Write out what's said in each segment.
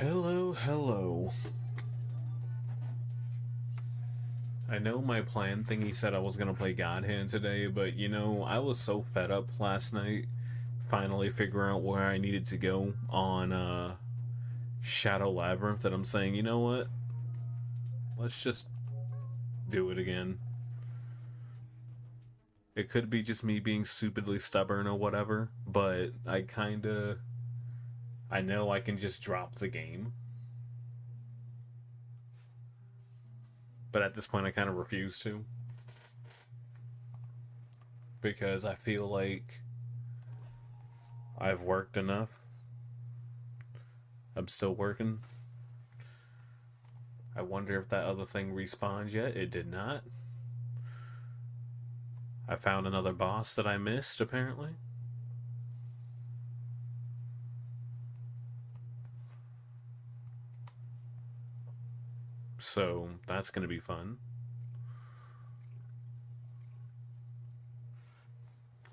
Hello, hello. I know my plan thingy said I was gonna play God Hand today, but I was so fed up last night finally figuring out where I needed to go on Shadow Labyrinth that I'm saying, you know what? Let's just do it again. It could be just me being stupidly stubborn or whatever, but I know I can just drop the game. But at this point I kind of refuse to. Because I feel like I've worked enough. I'm still working. I wonder if that other thing respawned yet. It did not. I found another boss that I missed, apparently. So, that's gonna be fun.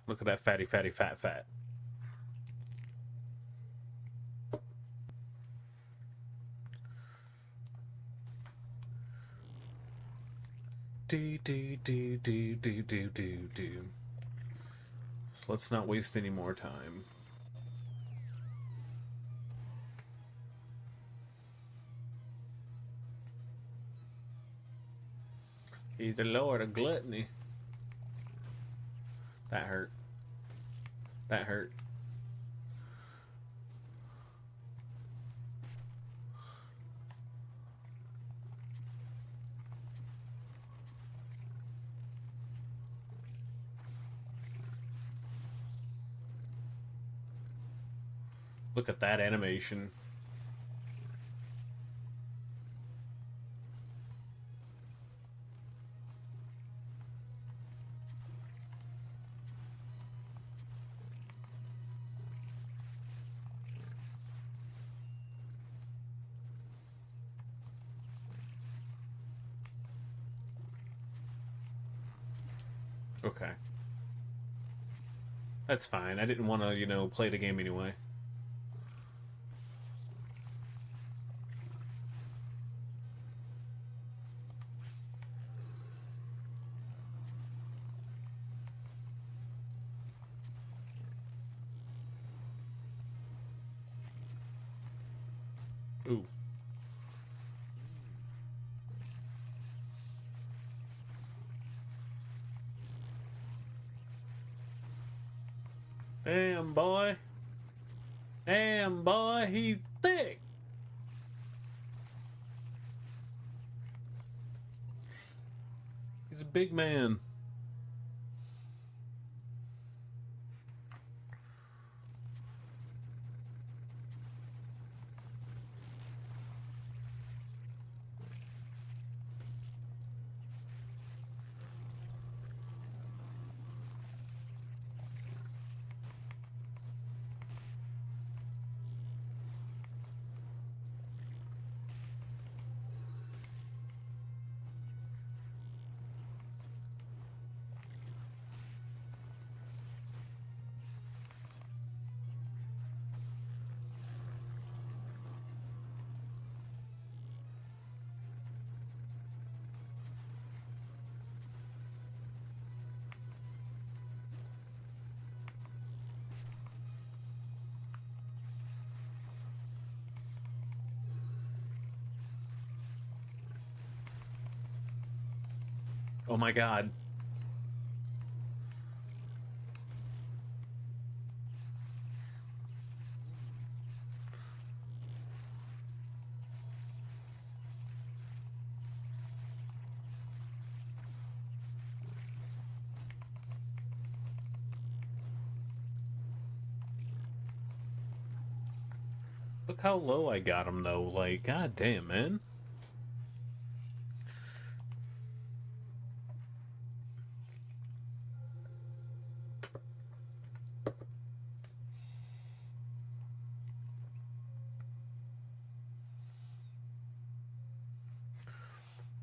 Look at that fatty, fatty, fat, fat. Do. So let's not waste any more time. He's the Lord of Gluttony. That hurt. That hurt. Look at that animation. Okay. That's fine. I didn't want to, play the game anyway. Ooh. Damn, boy. Damn, boy, he's thick. He's a big man. Oh my god. Look how low I got him, though. Like, god damn, man.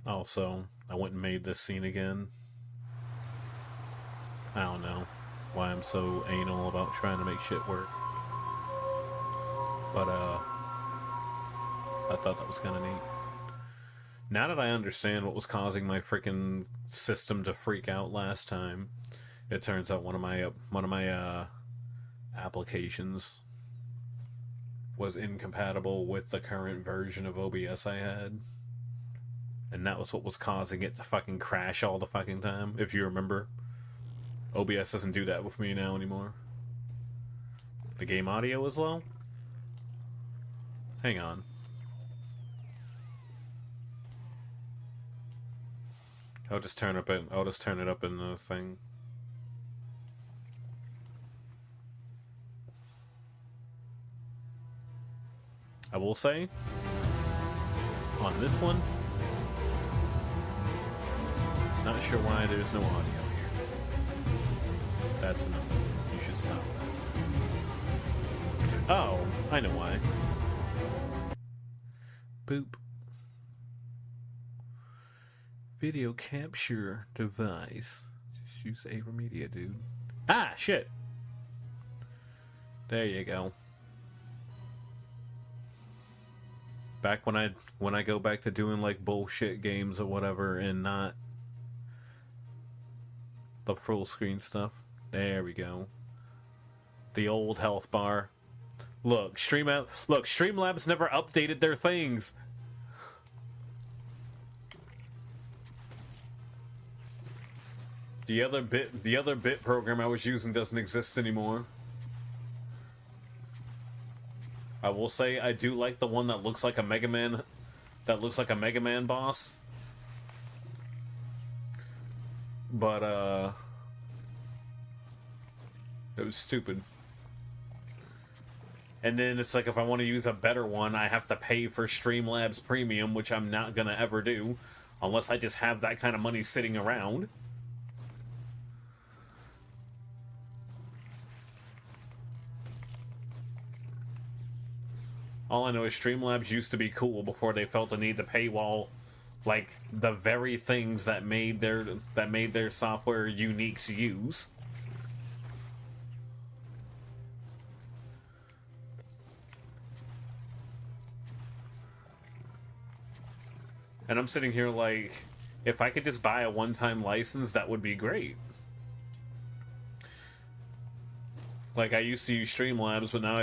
Also, I went and made this scene again. I don't know why I'm so anal about trying to make shit work. But, I thought that was kind of neat. Now that I understand what was causing my freaking system to freak out last time, it turns out one of my applications was incompatible with the current version of OBS I had. And that was what was causing it to fucking crash all the fucking time, if you remember. OBS doesn't do that with me now anymore. The game audio is low? Hang on. I'll just turn it up in the thing. I will say, on this one, not sure why there's no audio here. That's enough. You should stop that. Oh, I know why. Boop. Video capture device. Just use AverMedia, dude. Ah, shit! There you go. Back when I go back to doing like bullshit games or whatever and not the full screen stuff. There we go. The old health bar. Look, Streamlabs never updated their things. The other bit program I was using doesn't exist anymore. I will say I do like the one that looks like a Mega Man, boss. But it was stupid. And then it's like if I want to use a better one, I have to pay for Streamlabs Premium, which I'm not gonna ever do unless I just have that kind of money sitting around. All I know is Streamlabs used to be cool before they felt the need to paywall, like, the very things that made their software unique to use. And I'm sitting here like, if I could just buy a one-time license, that would be great. Like, I used to use Streamlabs, but now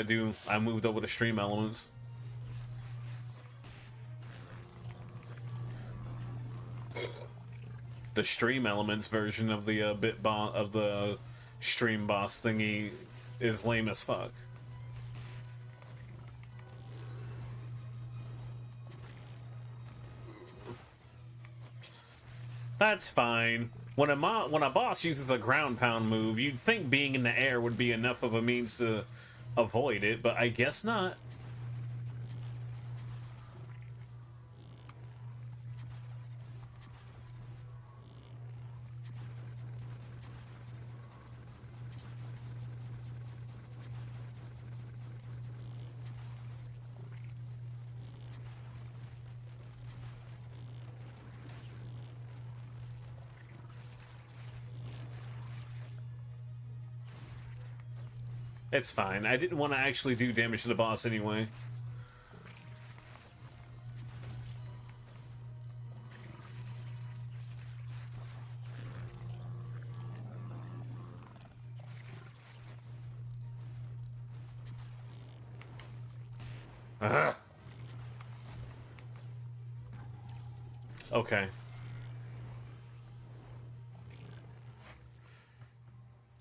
I moved over to Stream Elements. The Stream Elements version of the of the Stream Boss thingy is lame as fuck. That's fine. When a boss uses a ground pound move, you'd think being in the air would be enough of a means to avoid it, but I guess not. It's fine. I didn't want to actually do damage to the boss anyway. Ugh. Okay.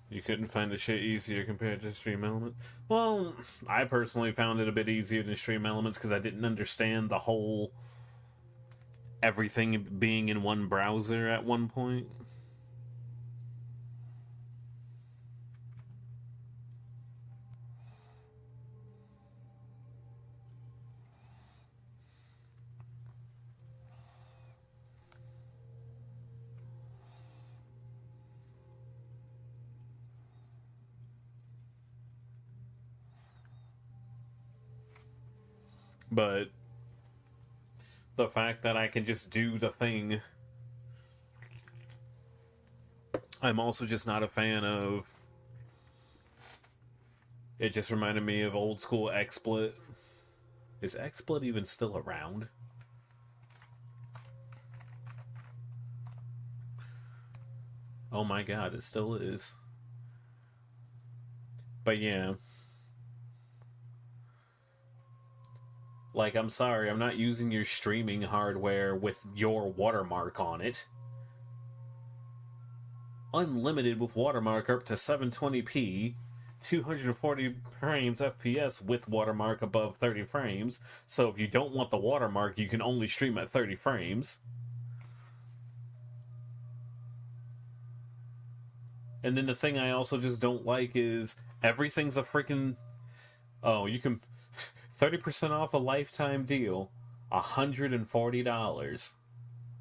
You couldn't find the shit easier compared to Stream Elements? Well, I personally found it a bit easier than Stream Elements because I didn't understand the whole everything being in one browser at one point. But the fact that I can just do the thing, I'm also just not a fan of. It just reminded me of old school XSplit. Is XSplit even still around? Oh my god, it still is. But yeah. Like, I'm sorry, I'm not using your streaming hardware with your watermark on it. Unlimited with watermark up to 720p, 240 frames FPS with watermark above 30 frames. So if you don't want the watermark, you can only stream at 30 frames. And then the thing I also just don't like is everything's a freaking... Oh, you can... 30% off a lifetime deal. $140.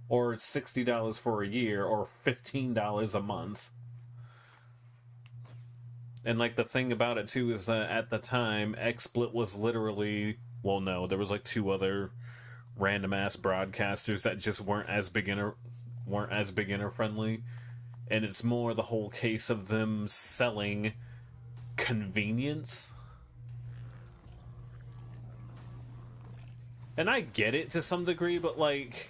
Or $60 for a year, or $15 a month. And, like, the thing about it, too, is that at the time, XSplit was literally... Well, no, there was, like, 2 other random-ass broadcasters that just weren't as beginner-friendly. And it's more the whole case of them selling convenience. And I get it to some degree, but, like...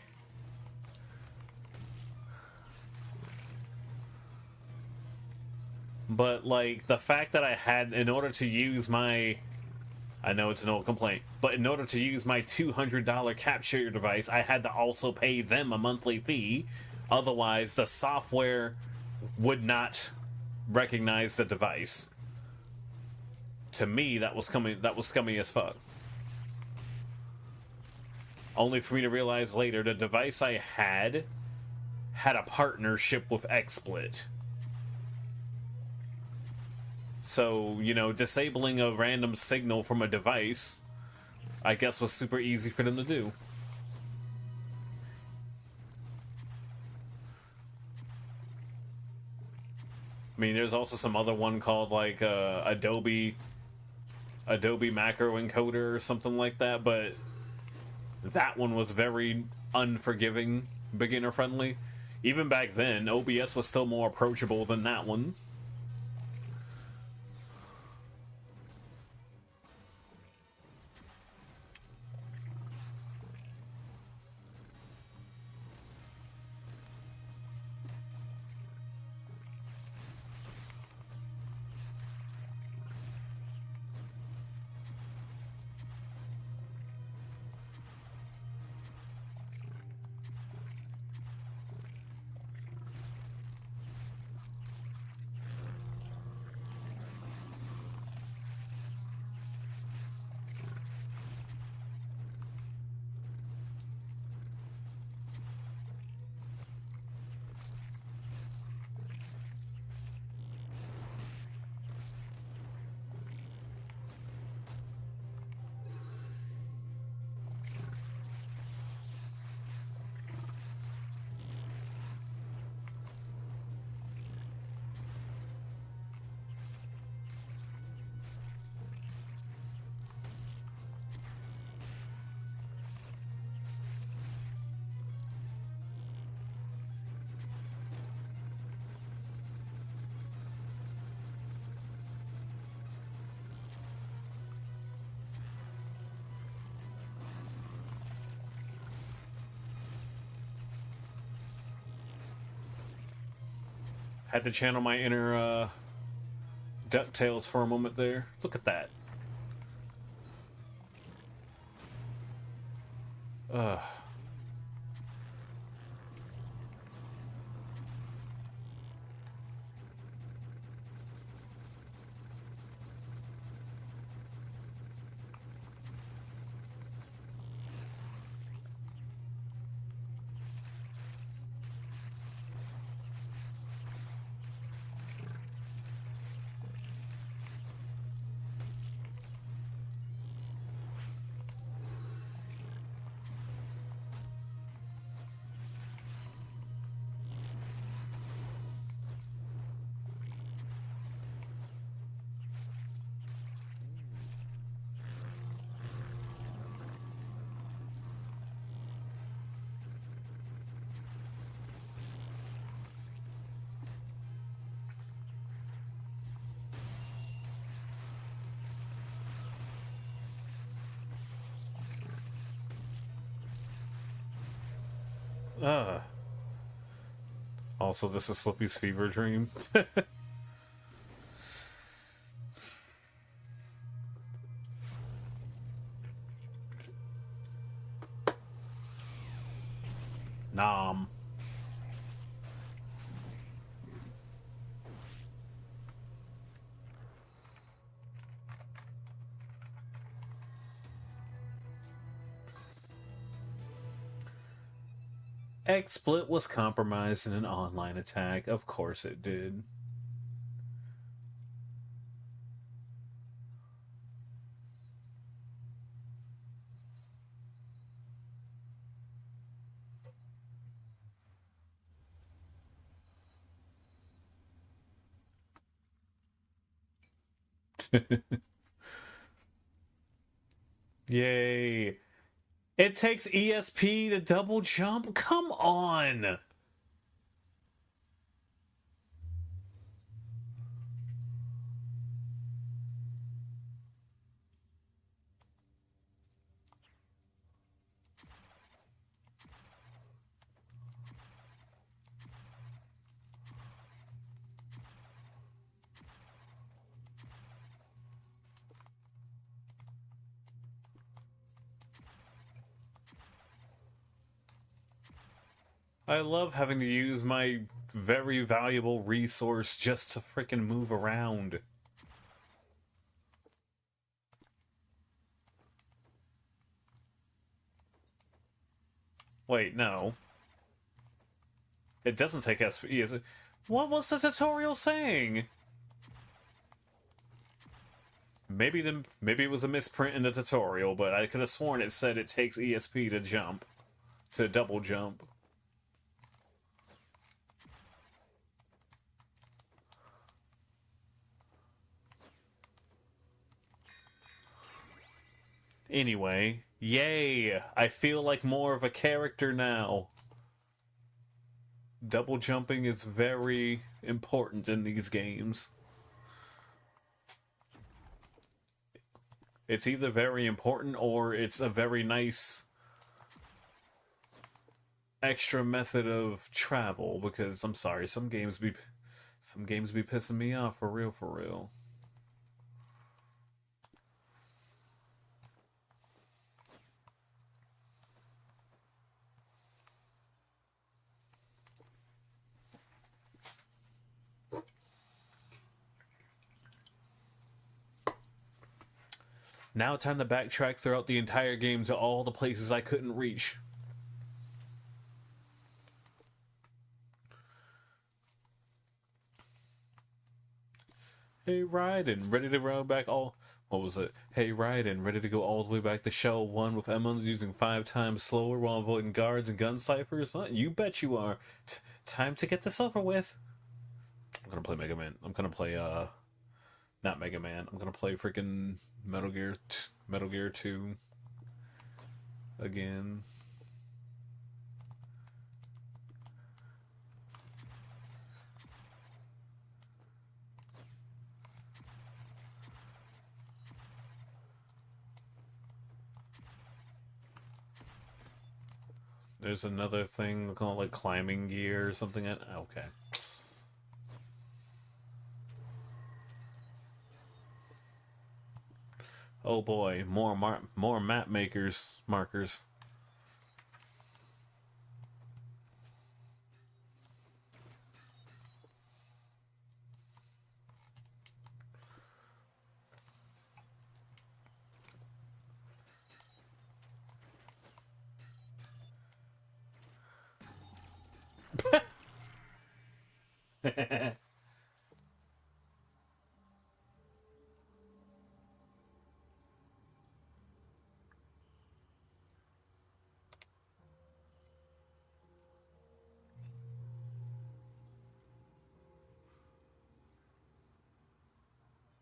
But, like, the fact that I had, in order to use my... I know it's an old complaint, but in order to use my $200 capture device, I had to also pay them a monthly fee. Otherwise, the software would not recognize the device. To me, that was scummy as fuck. Only for me to realize later, the device I had a partnership with XSplit. So, you know, disabling a random signal from a device, I guess, was super easy for them to do. I mean, there's also some other one called, like, Adobe Macro Encoder or something like that, but that one was very unforgiving, beginner-friendly. Even back then, OBS was still more approachable than that one. Had to channel my inner DuckTales for a moment there. Look at that. Ugh. Also, this is Slippy's fever dream. Nom. XSplit was compromised in an online attack. Of course it did. Yay. It takes ESP to double jump? Come on! I love having to use my very valuable resource just to frickin' move around. Wait, no. It doesn't take SP. What was the tutorial saying? Maybe it was a misprint in the tutorial, but I could have sworn it said it takes ESP to jump. To double jump. Anyway, yay! I feel like more of a character now. Double jumping is very important in these games. It's either very important or it's a very nice extra method of travel, because I'm sorry, some games be pissing me off for real, for real. Now time to backtrack throughout the entire game to all the places I couldn't reach. Hey, Raiden, ready to roll back all... What was it? Hey, Raiden, ready to go all the way back to Shell 1 with Emma using 5 times slower while avoiding guards and gun ciphers? Huh? You bet you are. Time to get this over with. I'm gonna play Mega Man. I'm gonna play, not Mega Man. I'm gonna play freaking Metal Gear 2 again. There's another thing called like climbing gear or something. Okay. Oh boy, more map markers.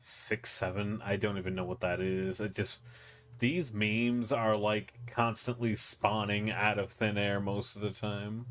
Six, seven. I don't even know what that is. It just, these memes are like constantly spawning out of thin air most of the time.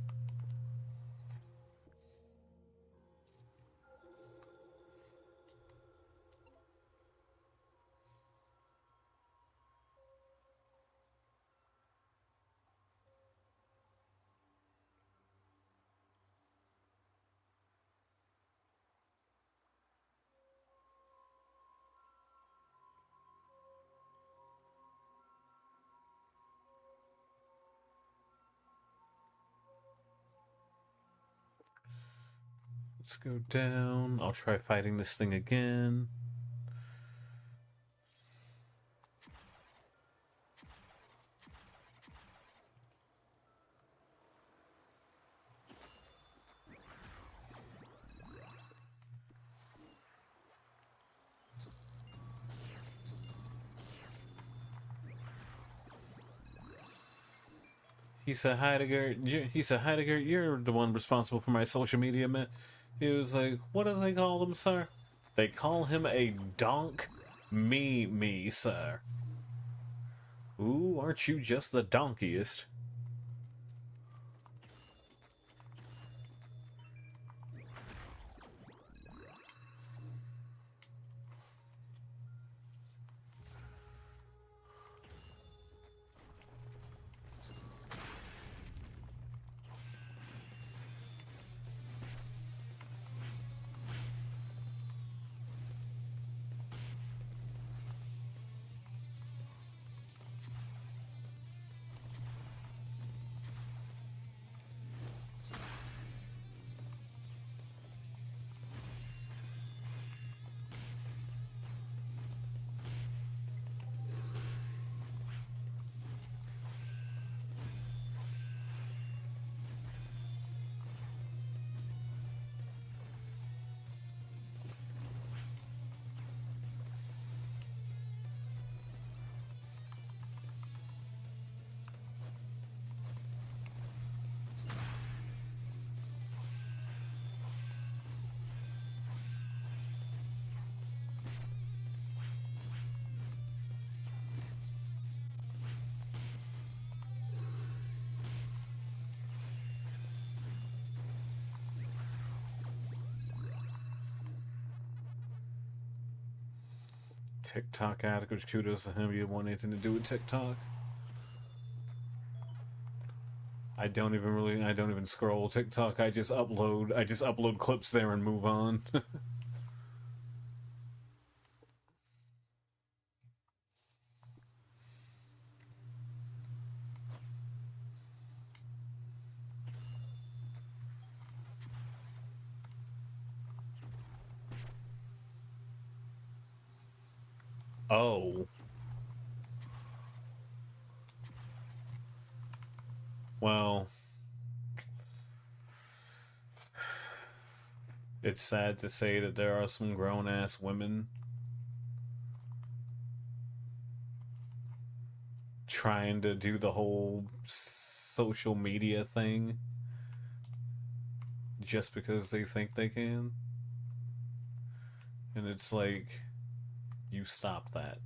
Let's go down. I'll try fighting this thing again. He said, Heidegger, you're the one responsible for my social media, man. He was like, what do they call him, sir? They call him a donk me, sir. Ooh, aren't you just the donkiest? TikTok adequate, kudos to him. You want anything to do with TikTok? I don't even scroll TikTok. I just upload clips there and move on. Oh. Well, it's sad to say that there are some grown-ass women trying to do the whole social media thing just because they think they can. And it's like, you stop that.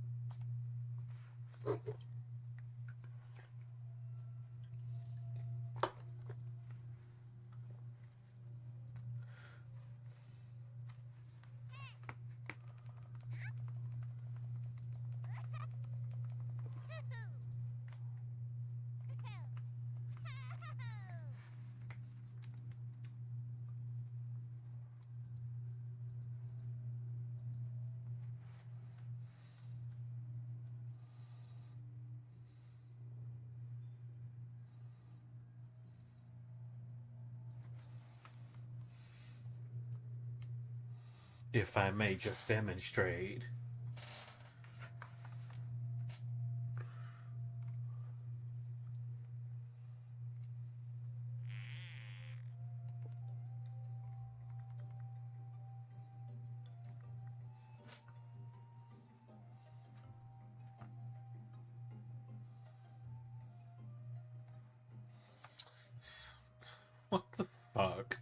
If I may just demonstrate. What the fuck?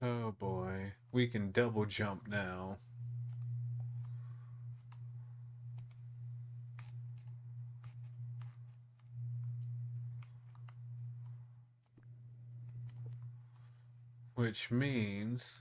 Oh boy, we can double jump now. Which means...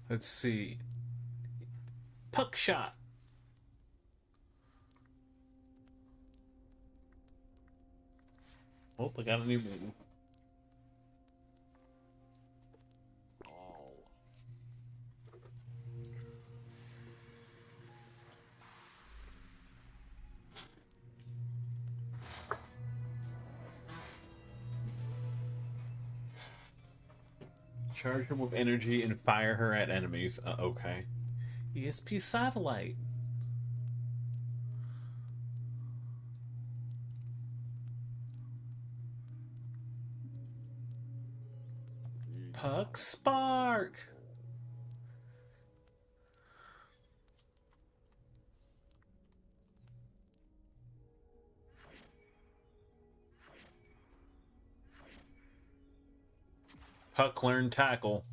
Let's see. Puck shot. Oh, I got a new move. Charge her with energy and fire her at enemies. Okay. ESP satellite. Puck spark. Puck learn tackle.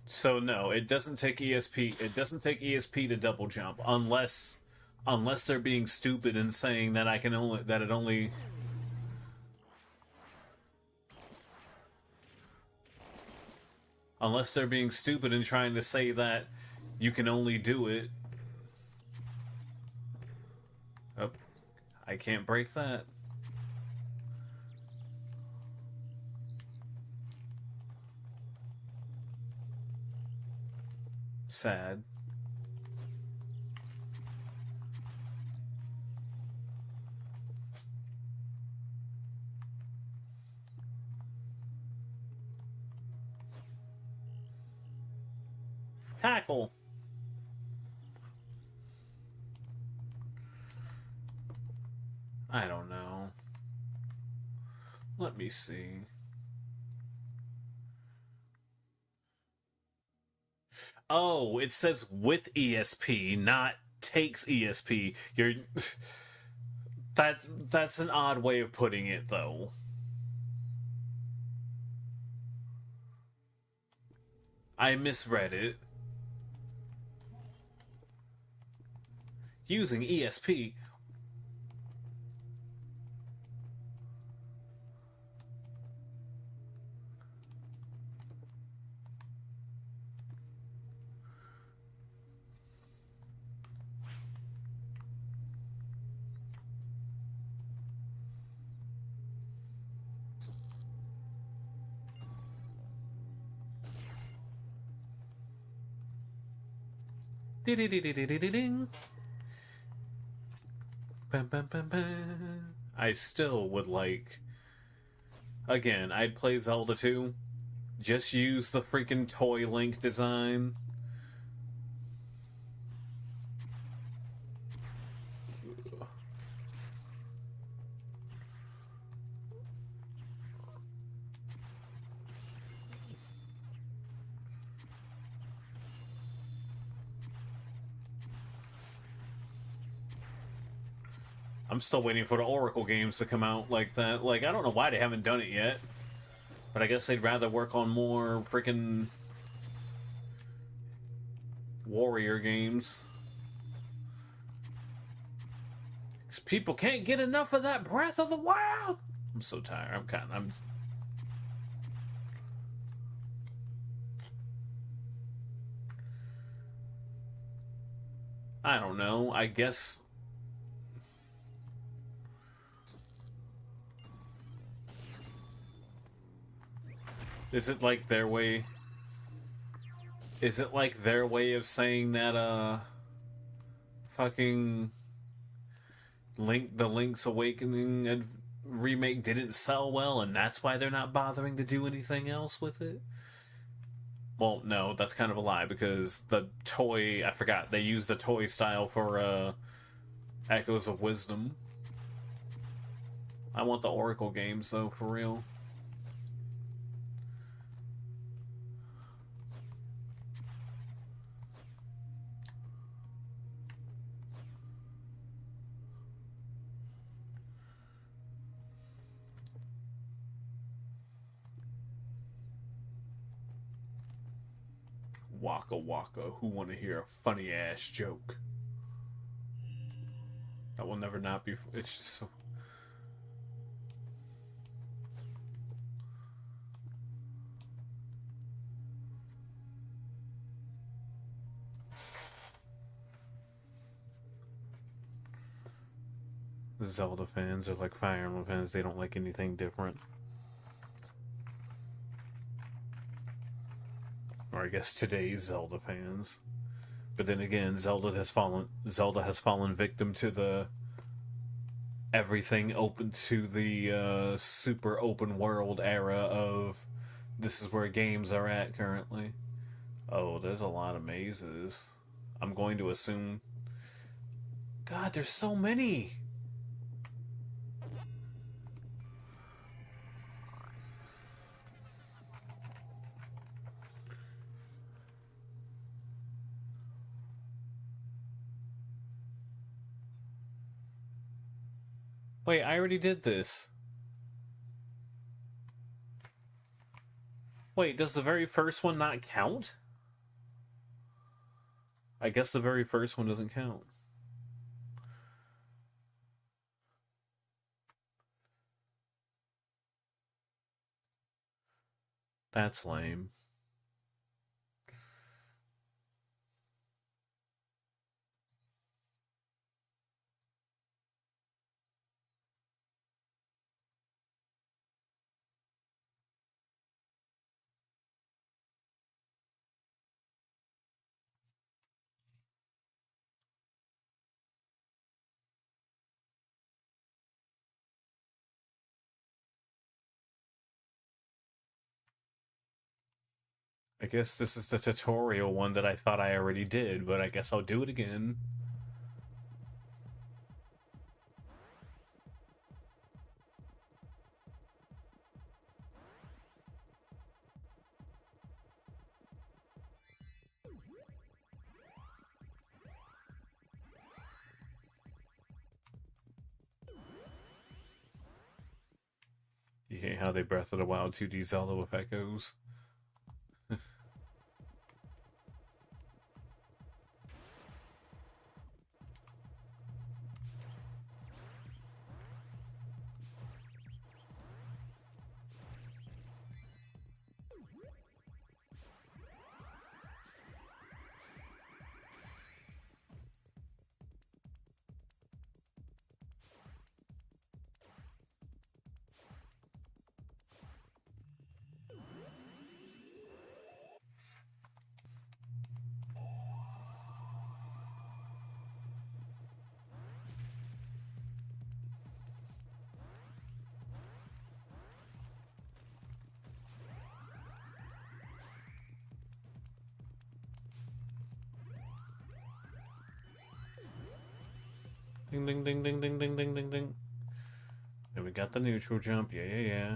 So no, it doesn't take ESP. It doesn't take ESP to double jump unless they're being stupid and saying that it only. Unless they're being stupid and trying to say that you can only do it. Oh, I can't break that. Sad. Tackle. I don't know. Let me see. Oh, it says with ESP, not takes ESP. That's an odd way of putting it, though. I misread it. Using ESP. Ding. Bam, bam, bam, bam. I still would like... Again, I'd play Zelda 2. Just use the freaking toy Link design. I'm still waiting for the Oracle games to come out like that. Like, I don't know why they haven't done it yet. But I guess they'd rather work on more freaking warrior games. 'Cause people can't get enough of that Breath of the Wild. I'm so tired. I don't know. I guess... Is it like their way? Is it like their way of saying that fucking the Link's Awakening remake didn't sell well, and that's why they're not bothering to do anything else with it? Well, no, that's kind of a lie, because the toy, I forgot, they used the toy style for Echoes of Wisdom. I want the Oracle games, though, for real. Waka waka, who want to hear a funny ass joke? That will never not be. It's just so. Zelda fans are like Fire Emblem fans, they don't like anything different. Or I guess today's Zelda fans. But then again, Zelda has fallen victim to the everything open to the super open world era of this is where games are at currently. Oh, there's a lot of mazes. I'm going to assume. God, there's so many! Wait, I already did this. Wait, does the very first one not count? I guess the very first one doesn't count. That's lame. I guess this is the tutorial one that I thought I already did, but I guess I'll do it again. You hate how they Breath of the Wild 2D Zelda with echoes? Ding ding ding ding ding ding ding ding ding. And we got the neutral jump. Yeah, yeah, yeah.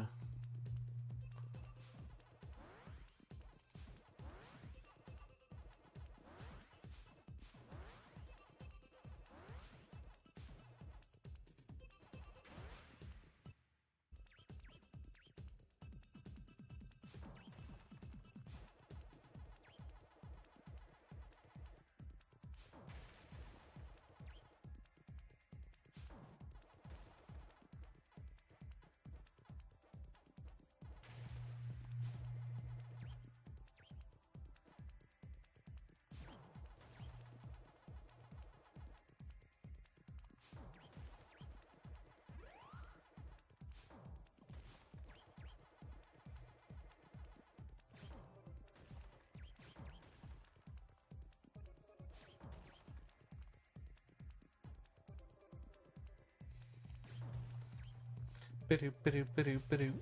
Bidoo, bidoo, bidoo, bidoo.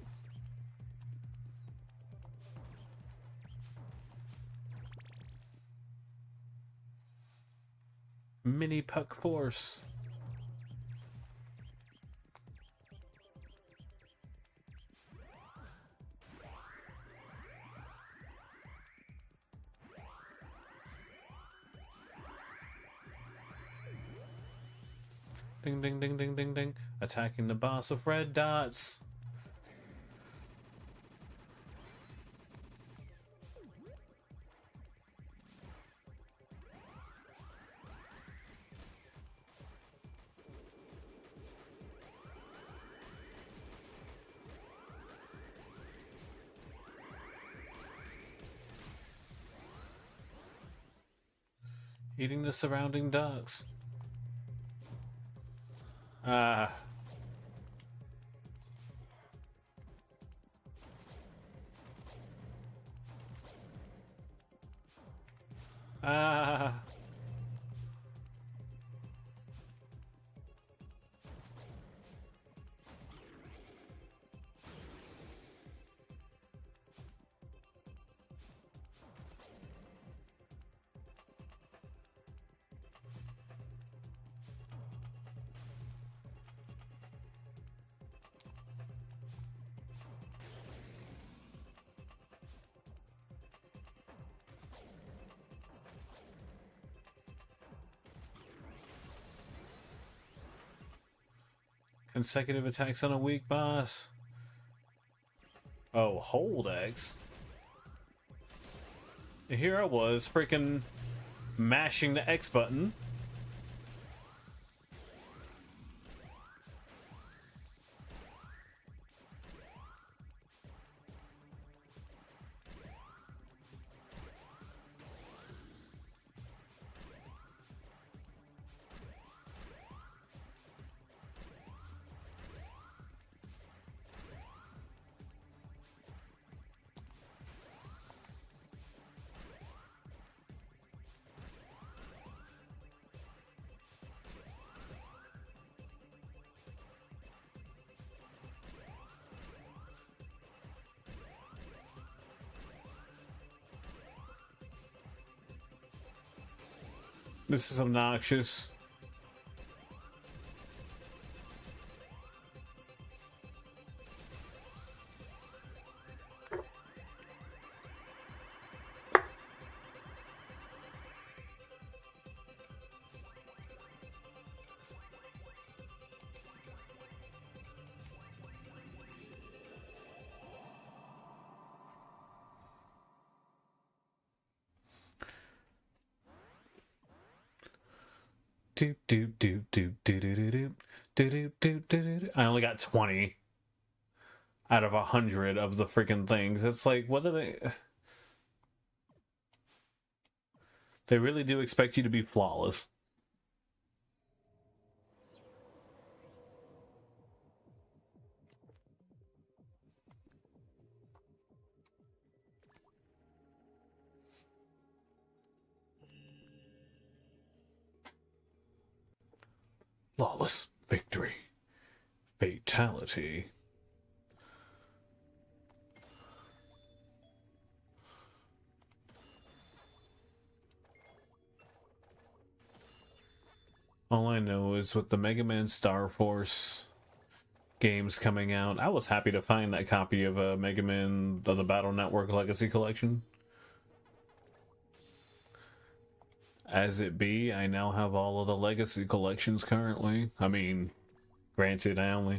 Mini puck force. Ding, ding, ding, ding, ding, ding. Attacking the boss with red dots. Eating the surrounding ducks. Ah. Ah. Consecutive attacks on a weak boss. Oh, hold X. Here I was freaking mashing the X button. This is obnoxious. I only got 20 out of 100 of the freaking things. It's like, what do they... They really do expect you to be flawless. Flawless victory. Fatality. All I know is with the Mega Man Star Force games coming out, I was happy to find that copy of Mega Man of the Battle Network Legacy Collection. As it be, I now have all of the Legacy collections currently. I mean, granted, I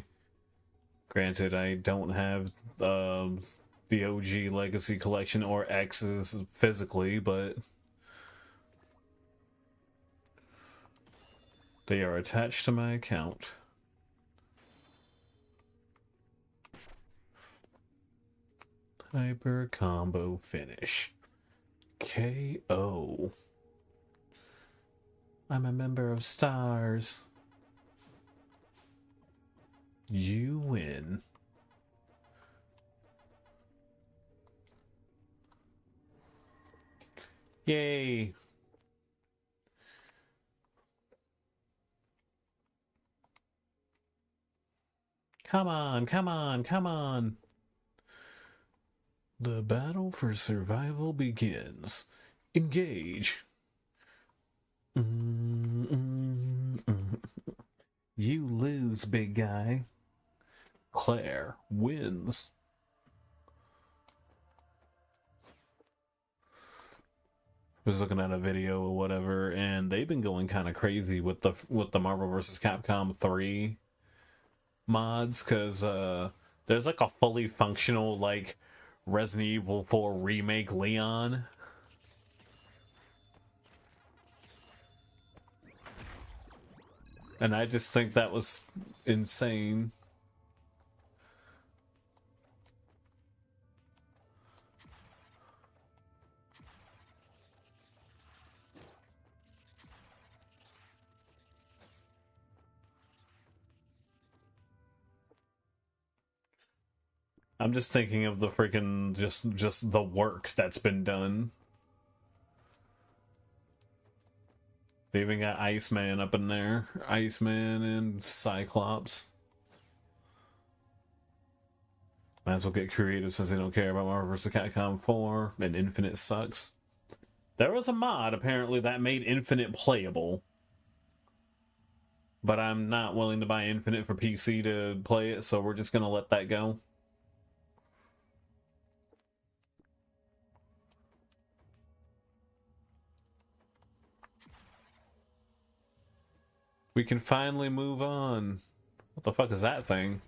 don't have the OG Legacy collection or X's physically, but they are attached to my account. Hyper combo finish. KO. I'm a member of Stars. You win. Yay. Come on, come on, come on. The battle for survival begins. Engage. You lose, big guy. Claire wins. I was looking at a video or whatever, and they've been going kind of crazy with the Marvel vs. Capcom 3 mods, because there's like a fully functional like Resident Evil 4 remake Leon. And I just think that was insane. I'm just thinking of the freaking just the work that's been done. They even got Iceman up in there. Iceman and Cyclops. Might as well get creative since they don't care about Marvel vs. Capcom 4 and Infinite sucks. There was a mod apparently that made Infinite playable. But I'm not willing to buy Infinite for PC to play it, so we're just gonna let that go. We can finally move on. What the fuck is that thing?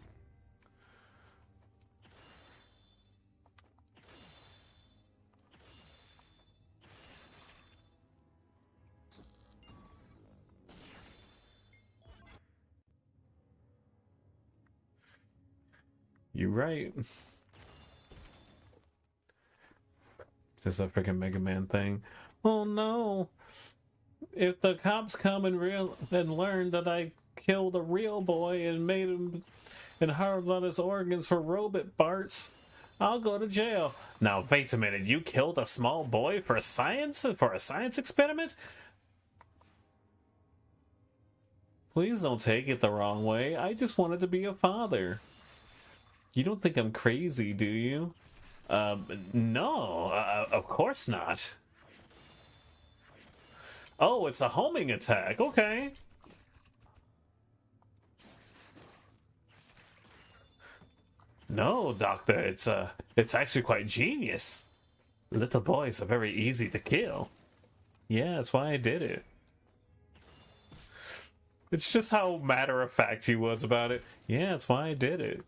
You're right. Just a freaking Mega Man thing. Oh no! If the cops come and learn that I killed a real boy and made him and harvested on his organs for robot parts, I'll go to jail. Now wait a minute, you killed a small boy for science experiment? Please don't take it the wrong way. I just wanted to be a father. You don't think I'm crazy, do you? No, of course not. Oh, it's a homing attack. Okay. No, Doctor, it's actually quite genius. Little boys are very easy to kill. Yeah, that's why I did it. It's just how matter-of-fact he was about it. Yeah, that's why I did it.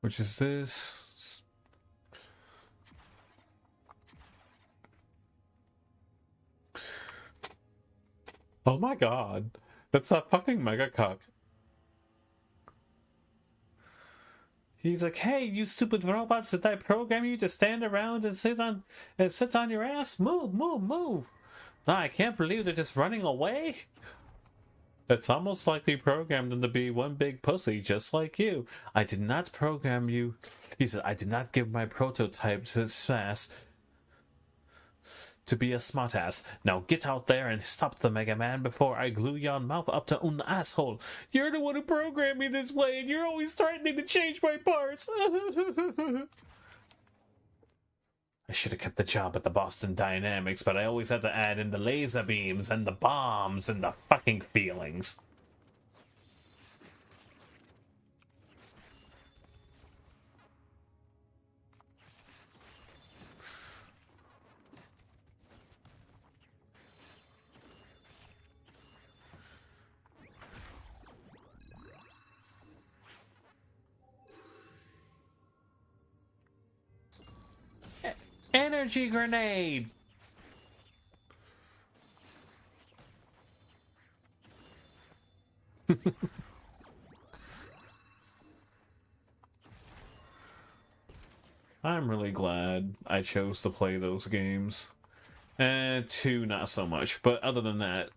Which is this? Oh my god. That's that fucking mega cock. He's like, hey, you stupid robots, did I program you to stand around and sit on your ass? Move, move, move. No, I can't believe they're just running away. It's almost like we programmed them to be one big pussy, just like you. I did not program you. He said, I did not give my prototype to SASS to be a smartass. Now get out there and stop the Mega Man before I glue your mouth up to un asshole. You're the one who programmed me this way, and you're always threatening to change my parts. I should have kept the job at the Boston Dynamics, but I always had to add in the laser beams and the bombs and the fucking feelings. Energy grenade! I'm really glad I chose to play those games. 2, not so much. But other than that,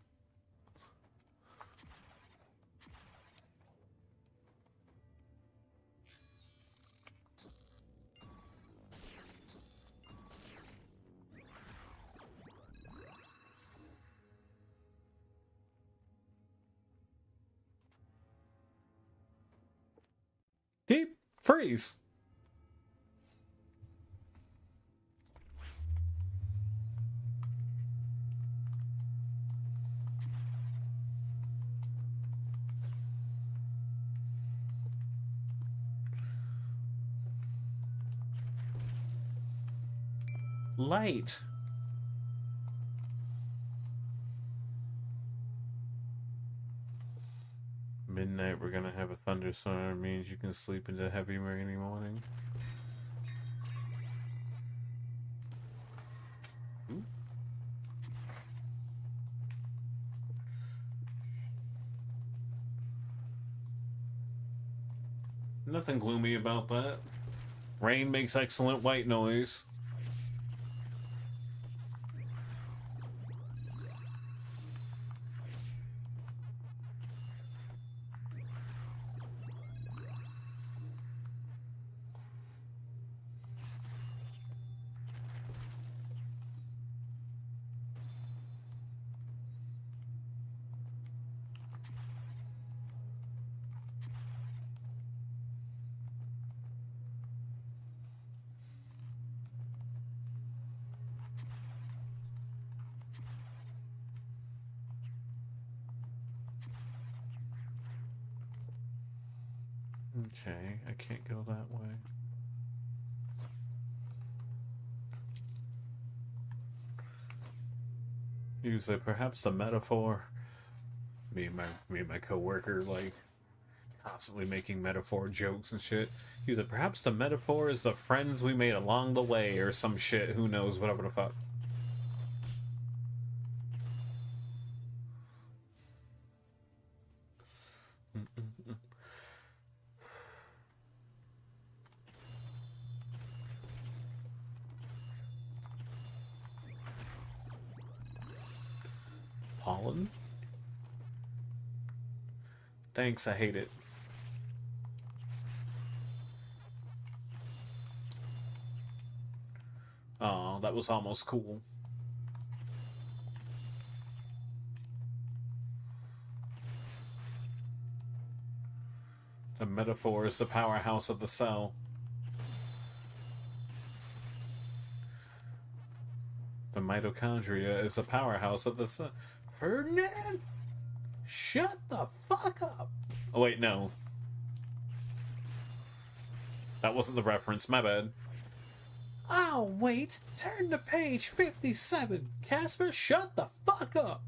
deep freeze. Light. Midnight, we're gonna have a thunderstorm. Means you can sleep into heavy rainy morning. Ooh. Nothing gloomy about that. Rain makes excellent white noise. Okay, I can't go that way. Use it. Perhaps the metaphor. Me and my coworker like constantly making metaphor jokes and shit. Use it. Perhaps the metaphor is the friends we made along the way, or some shit. Who knows? Whatever the fuck. Pollen? Thanks, I hate it. Oh, that was almost cool. The metaphor is the powerhouse of the cell. The mitochondria is the powerhouse of the cell. Ferdinand? Shut the fuck up! Oh, wait, no. That wasn't the reference, my bad. Oh, wait! Turn to page 57! Casper, shut the fuck up!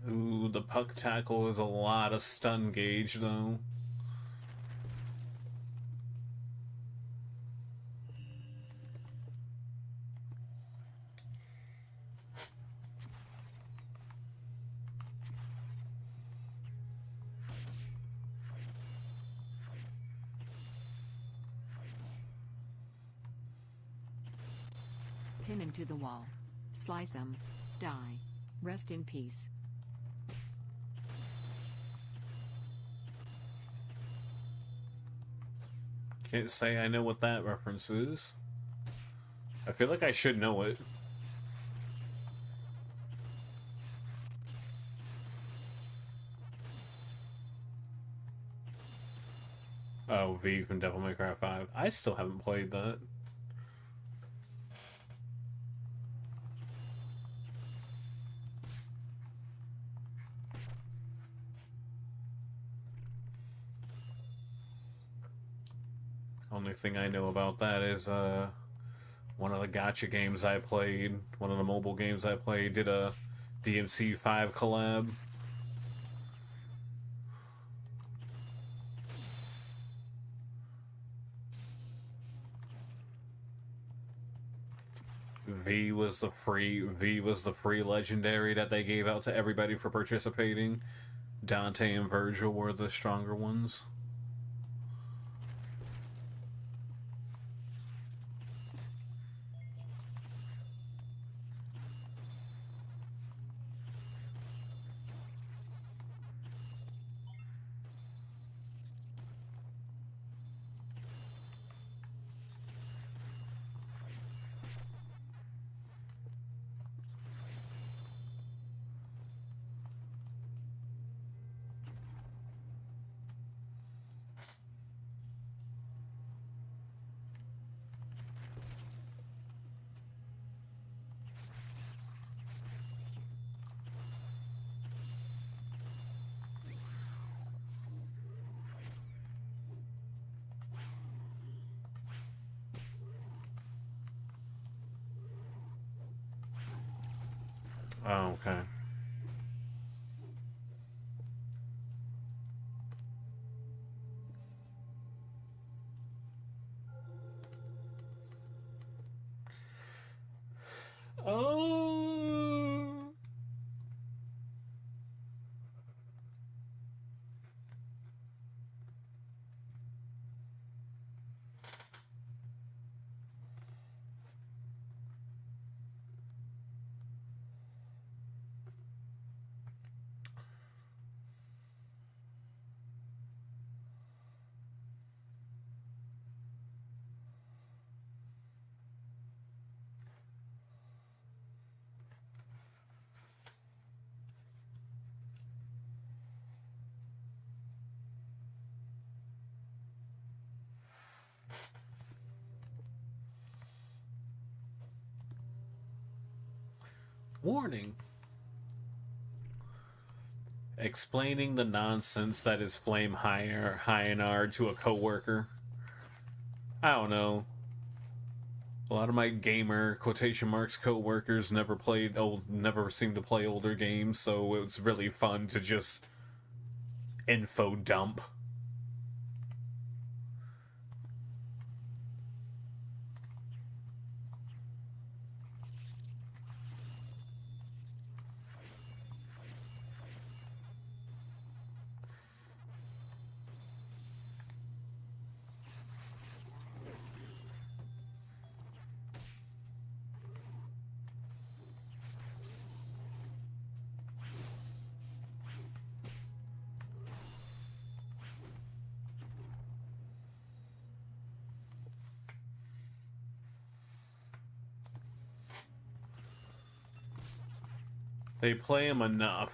Ooh, the puck tackle is a lot of stun gauge, though. Pin him to the wall. Slice him. Die. Rest in peace. Can't say I know what that reference is. I feel like I should know it. Oh, V from Devil May Cry 5. I still haven't played that. Only thing I know about that is one of the gacha games I played, one of the mobile games I played, did a DMC 5 collab. V was the free legendary that they gave out to everybody for participating. Dante and Virgil were the stronger ones. Oh, okay. Oh. Warning. Explaining the nonsense that is Flame Hyenar to a coworker. I don't know. A lot of my gamer quotation marks coworkers never seem to play older games, so it's really fun to just info dump. They play him enough.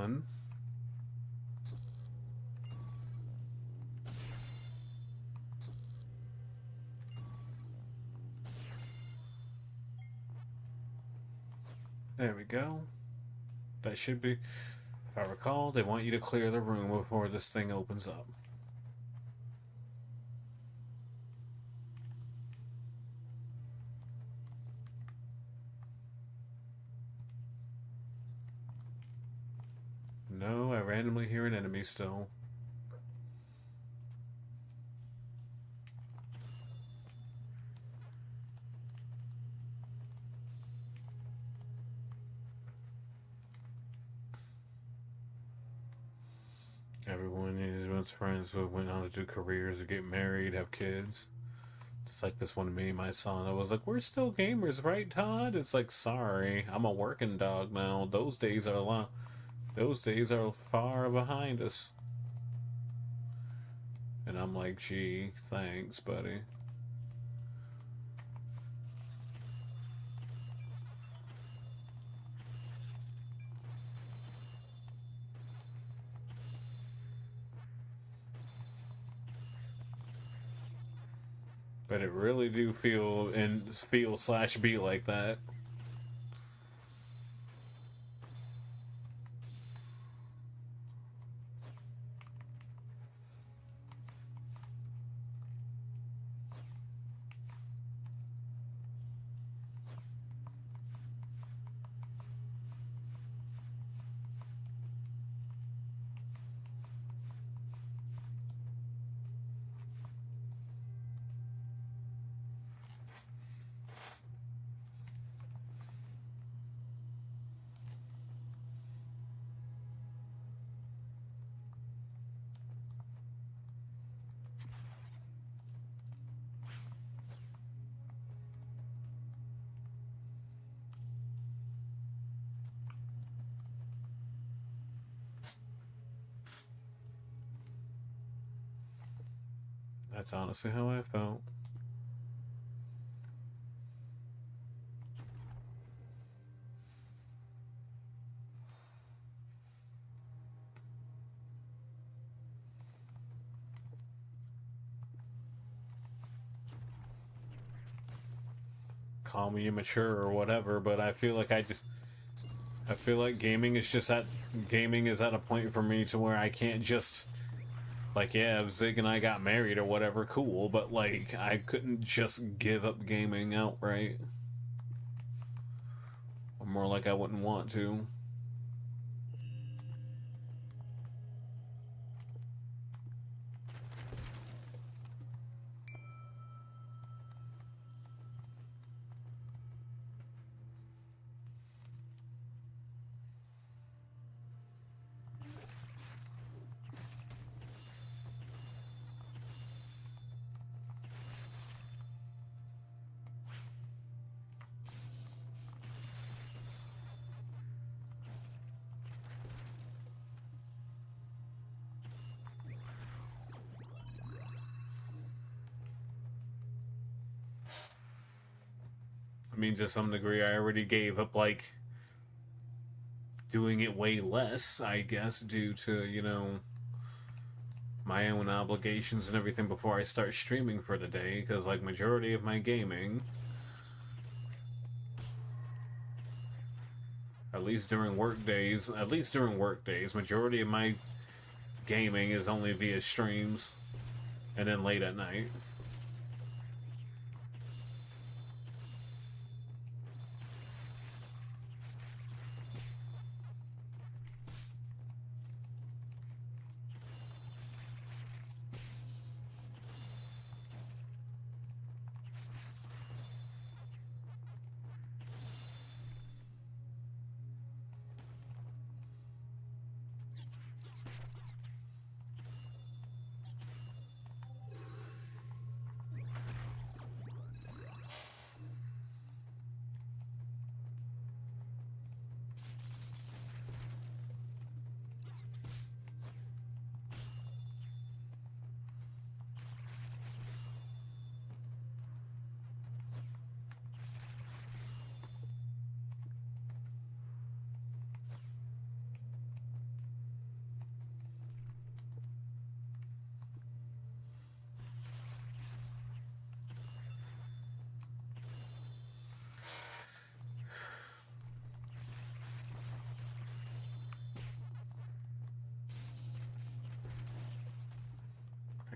fun. There we go. That should be, if I recall, they want you to clear the room before this thing opens up. No, I randomly hear an enemy still. Everyone is once friends with went on to do careers or get married, have kids. It's like this one me, my son. I was like, we're still gamers, right, Todd? It's like, sorry, I'm a working dog now. Those days are far behind us. And I'm like, gee, thanks, buddy. But it really do feel / be like that. That's honestly how I felt. Call me immature or whatever, but I feel like gaming is at a point for me to where I can't just, like, yeah, if Zig and I got married or whatever, cool, but like I couldn't just give up gaming outright. Or more like I wouldn't want to. I mean, to some degree, I already gave up, like, doing it way less, I guess, due to, you know, my own obligations and everything before I start streaming for the day, because, like, majority of my gaming, at least during work days, majority of my gaming is only via streams, and then late at night.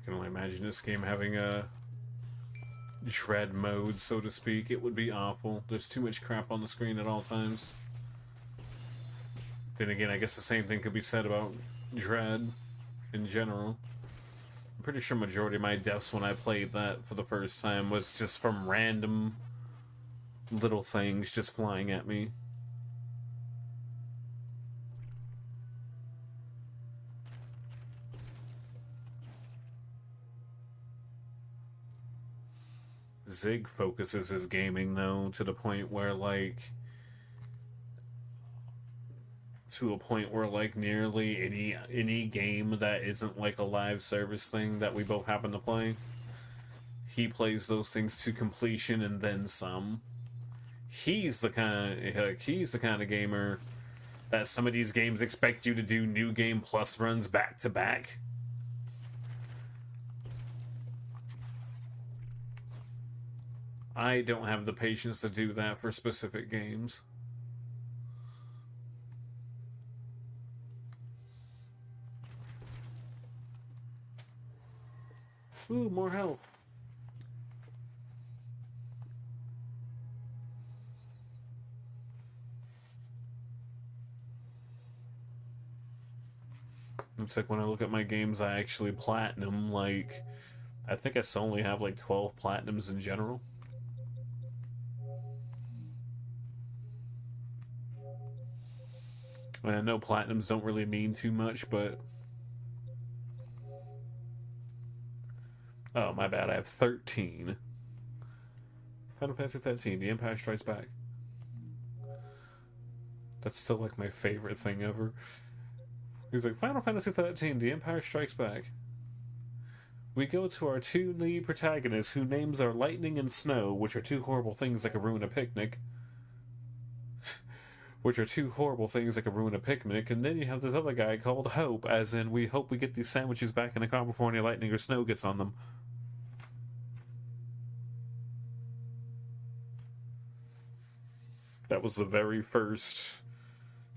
can only imagine this game having a dread mode, so to speak. It would be awful. There's too much crap on the screen at all times. Then again, I guess the same thing could be said about dread in general. I'm pretty sure majority of my deaths when I played that for the first time was just from random little things just flying at me. Zig focuses his gaming, though, to the point where, like, nearly any game that isn't, like, a live service thing that we both happen to play, he plays those things to completion and then some. He's the kind of gamer that some of these games expect you to do New Game Plus runs back to back. I don't have the patience to do that for specific games. Ooh, more health. It's like when I look at my games I actually platinum, like, I think I only have like 12 platinums in general. I mean, I know platinums don't really mean too much, but... Oh, my bad, I have 13. Final Fantasy 13, The Empire Strikes Back. That's still like my favorite thing ever. He's like, Final Fantasy 13, The Empire Strikes Back. We go to our two lead protagonists whose names are Lightning and Snow, which are two horrible things that could ruin a picnic. And then you have this other guy called Hope, as in, we hope we get these sandwiches back in a car before any lightning or snow gets on them. That was the very first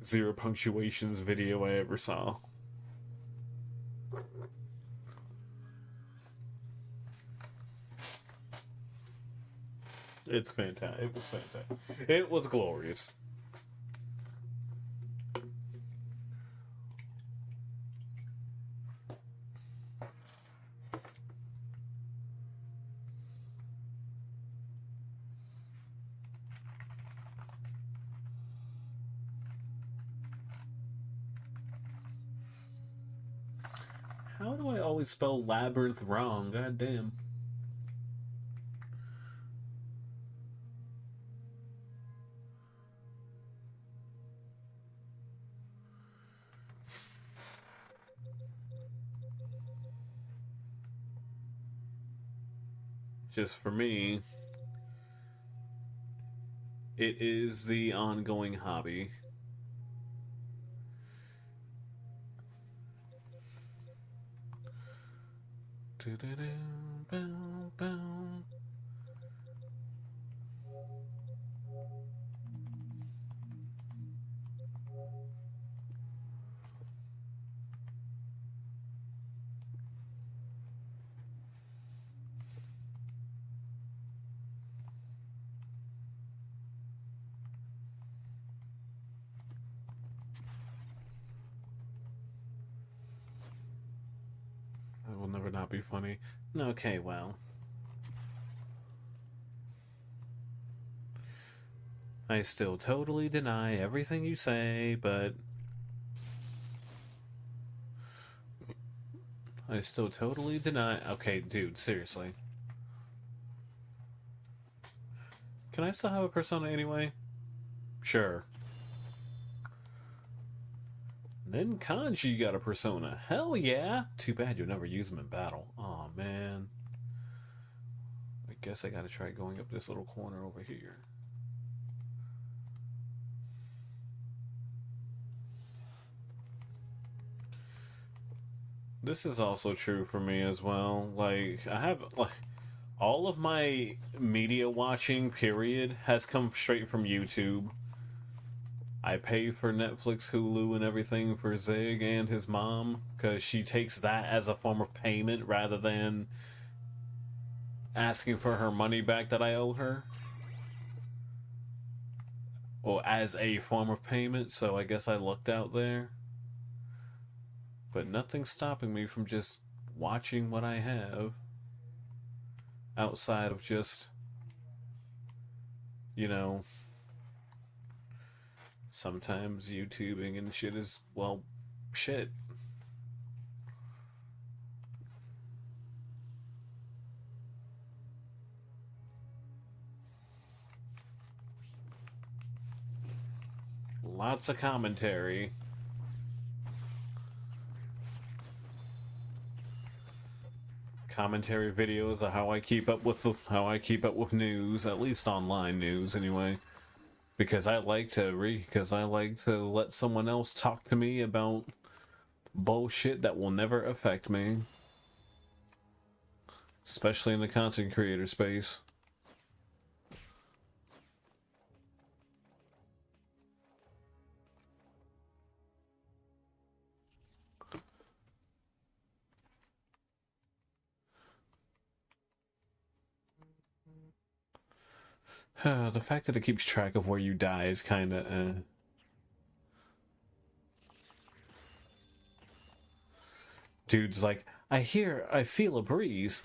zero punctuations video I ever saw. It's fantastic. It was fantastic. It was glorious. How do I always spell Labyrinth wrong? God damn. Just for me, it is the ongoing hobby. That will never not be funny. Okay, well. I still totally deny everything you say, but... I still totally deny... Okay, dude, seriously. Can I still have a persona anyway? Sure. Then Kanji got a persona. Hell yeah! Too bad you'll never use him in battle. Aw, man. I guess I gotta try going up this little corner over here. This is also true for me as well. Like, I have... like, all of my media watching, period, has come straight from YouTube. I pay for Netflix, Hulu, and everything for Zig and his mom because she takes that as a form of payment rather than asking for her money back that I owe her. Well, as a form of payment, so I guess I lucked out there. But nothing's stopping me from just watching what I have. Outside of just, you know, sometimes YouTubing and shit is, well, shit. Lots of commentary. Commentary videos are how I keep up with news, at least online news anyway. Because I like to let someone else talk to me about bullshit that will never affect me. Especially in the content creator space. The fact that it keeps track of where you die is kinda, Dude's like, I feel a breeze.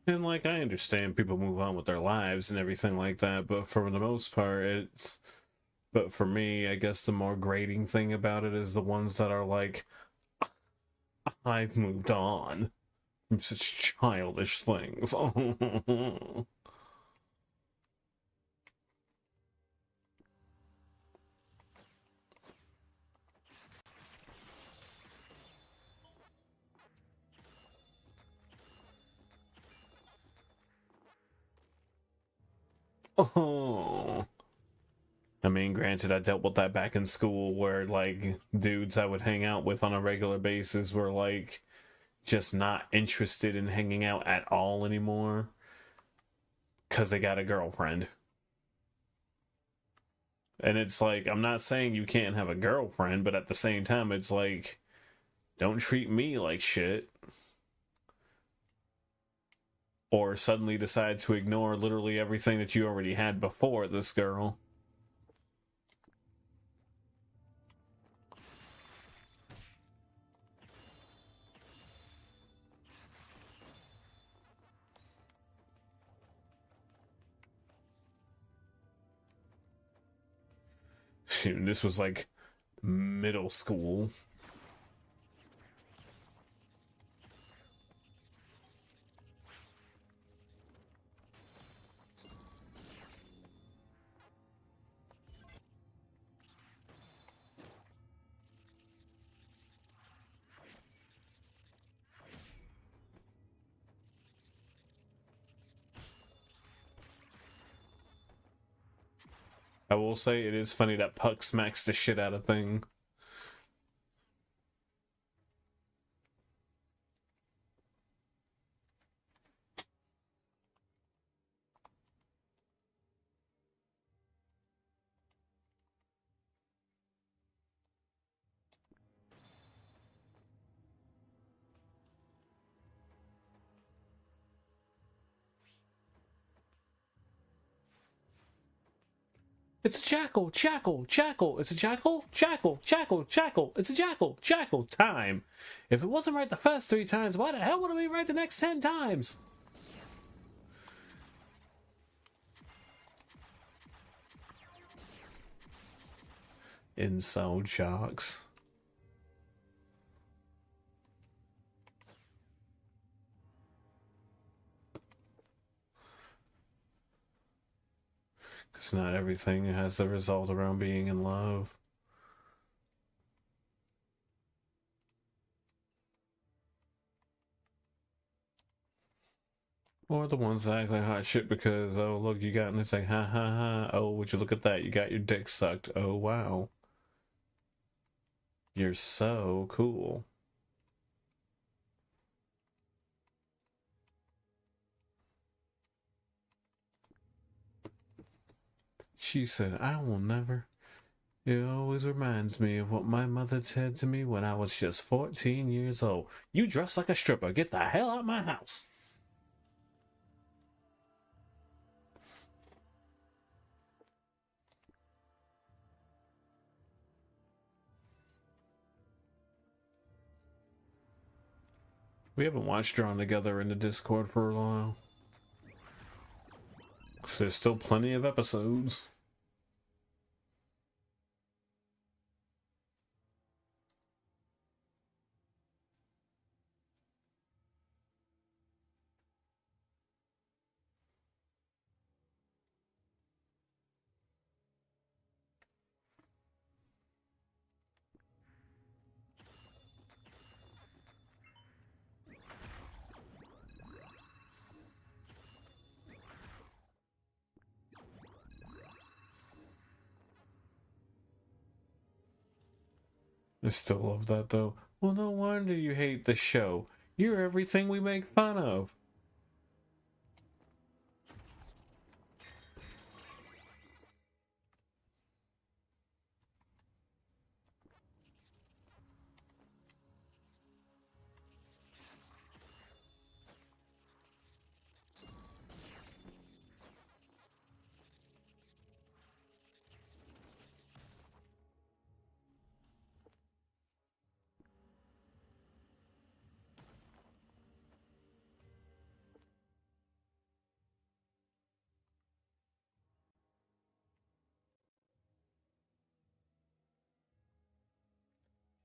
And like, I understand people move on with their lives and everything like that, but for the most part, but for me, I guess the more grating thing about it is the ones that are like, I've moved on from such childish things. Oh. I mean, granted, I dealt with that back in school where, like, dudes I would hang out with on a regular basis were, like, just not interested in hanging out at all anymore because they got a girlfriend. And it's like, I'm not saying you can't have a girlfriend, but at the same time, it's like, don't treat me like shit. Or suddenly decide to ignore literally everything that you already had before this girl. This was like middle school. I will say it is funny that Puck smacks the shit out of Thing. It's a jackal, jackal, jackal. It's a jackal, jackal, jackal, jackal. It's a jackal, jackal. Time. If it wasn't right the first 3 times, why the hell would it be right the next 10 times? Inside sharks. Because not everything has the result around being in love. Or the ones that act like hot shit because, oh, look, you got, and it's like, ha ha ha. Oh, would you look at that? You got your dick sucked. Oh, wow. You're so cool. She said, I will never. It always reminds me of what my mother said to me when I was just 14 years old. You dress like a stripper. Get the hell out of my house. We haven't watched Drawn Together in the Discord for a while. There's still plenty of episodes. I still love that though. Well, no wonder you hate the show. You're everything we make fun of.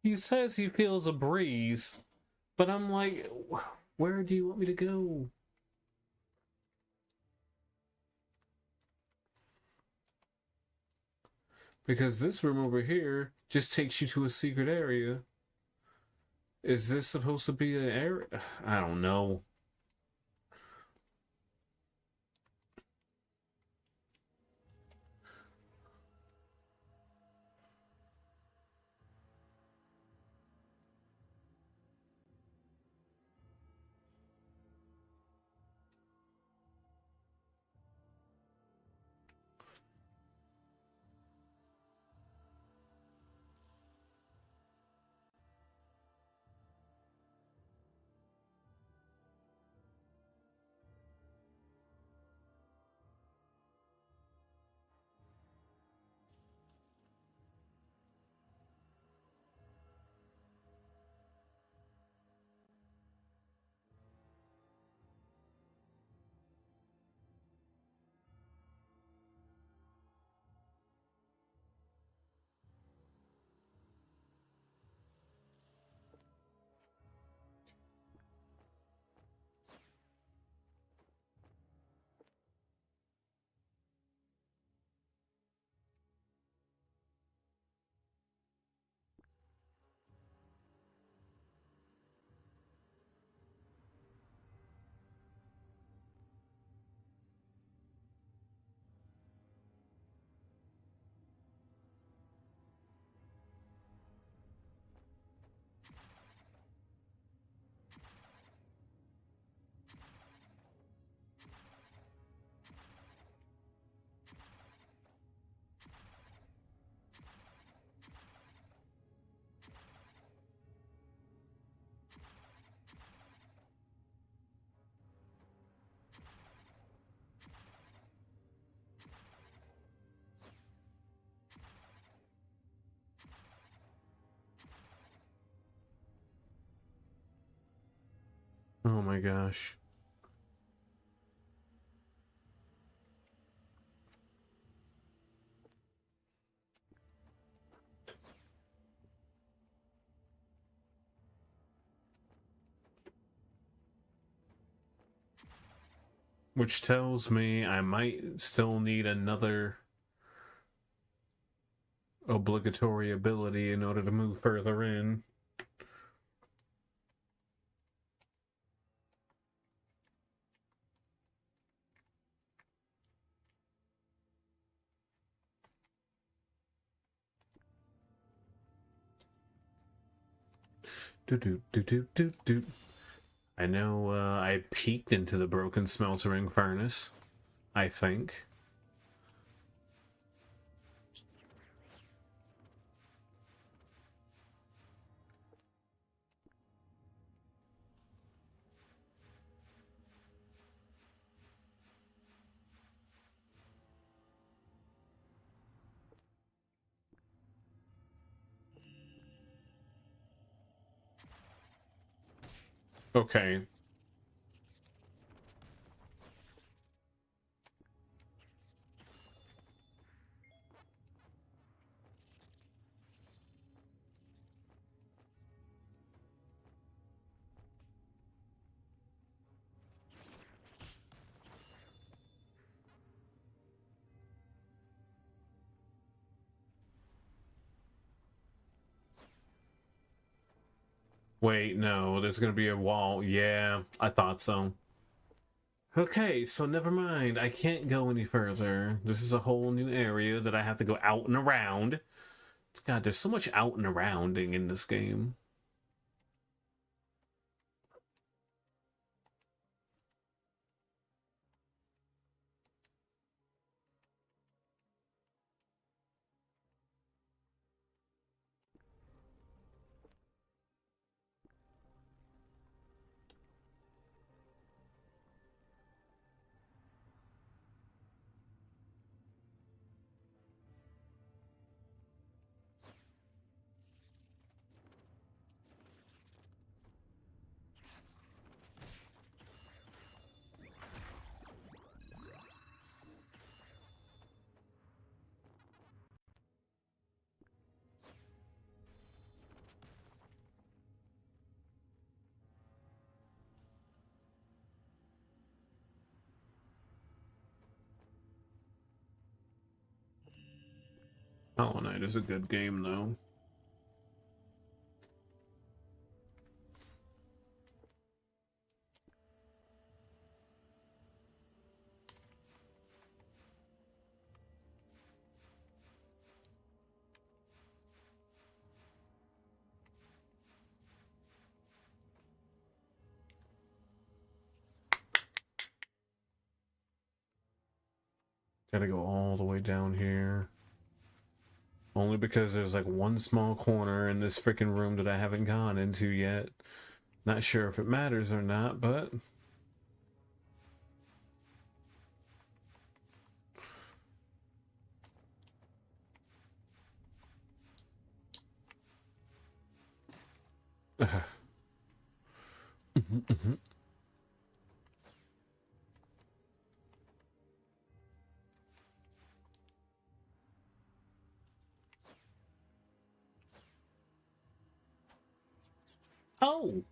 He says he feels a breeze, but I'm like, where do you want me to go? Because this room over here just takes you to a secret area. Is this supposed to be an area? I don't know. Oh my gosh. Which tells me I might still need another obligatory ability in order to move further in. Do. I know I peeked into the broken smeltering furnace, I think. Okay. Wait, no, there's gonna be a wall. Yeah, I thought so. Okay, so never mind. I can't go any further. This is a whole new area that I have to go out and around. God, there's so much out and arounding in this game. Hollow Knight is a good game, though. Gotta go all the way down here. Only because there's like one small corner in this freaking room that I haven't gone into yet. Not sure if it matters or not, but... Oh!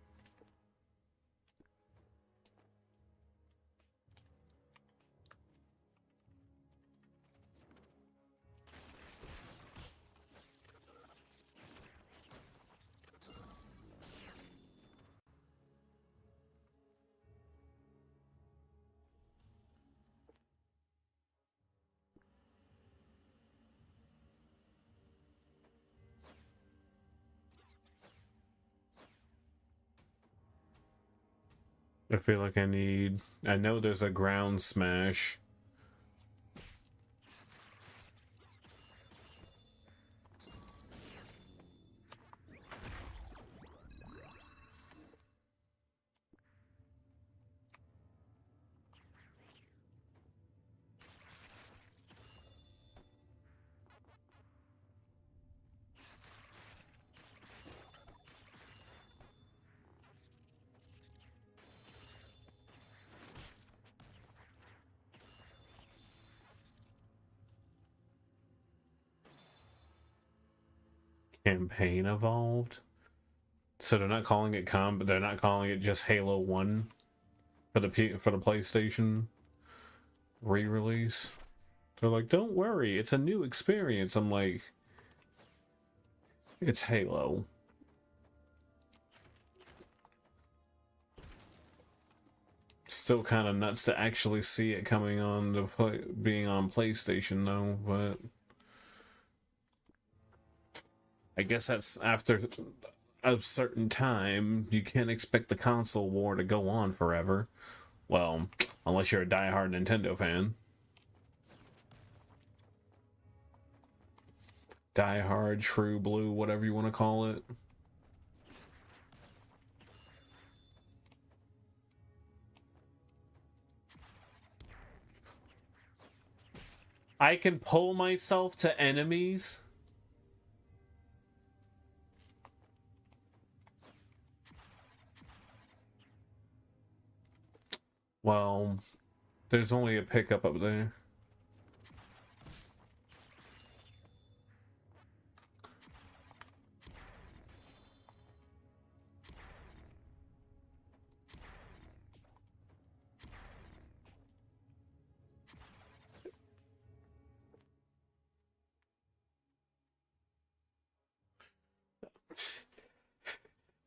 I feel like I need... I know there's a ground smash. Campaign evolved. So they're not calling it but they're not calling it just Halo 1 for the PlayStation re-release. They're like, don't worry, it's a new experience. I'm like, it's Halo. Still kind of nuts to actually see it coming on being on PlayStation though, but I guess that's after a certain time. You can't expect the console war to go on forever. Well, unless you're a diehard Nintendo fan. Diehard, true blue, whatever you want to call it. I can pull myself to enemies. Well, there's only a pickup up there.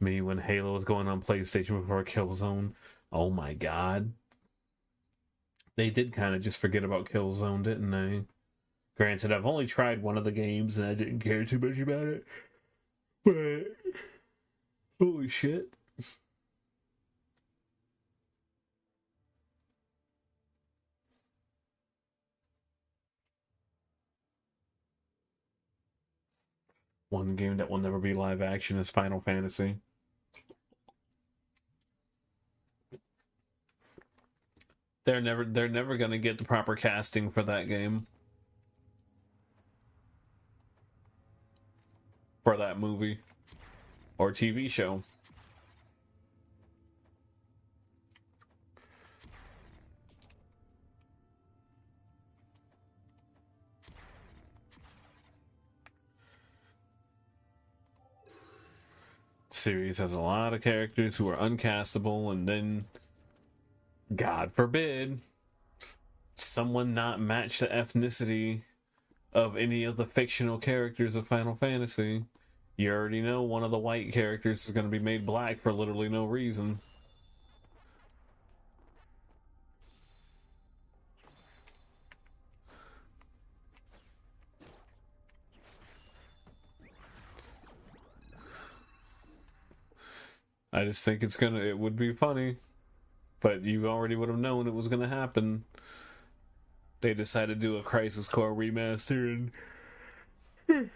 Me when Halo was going on PlayStation before Killzone. Oh my god. They did kind of just forget about Killzone, didn't they? Granted, I've only tried one of the games and I didn't care too much about it. But holy shit. One game that will never be live action is Final Fantasy. They're never gonna get the proper casting for that game. For that movie. Or TV show. Series has a lot of characters who are uncastable, and then, God forbid, someone not match the ethnicity of any of the fictional characters of Final Fantasy. You already know one of the white characters is going to be made black for literally no reason. I just think it would be funny. But you already would have known it was going to happen. They decided to do a Crisis Core remaster and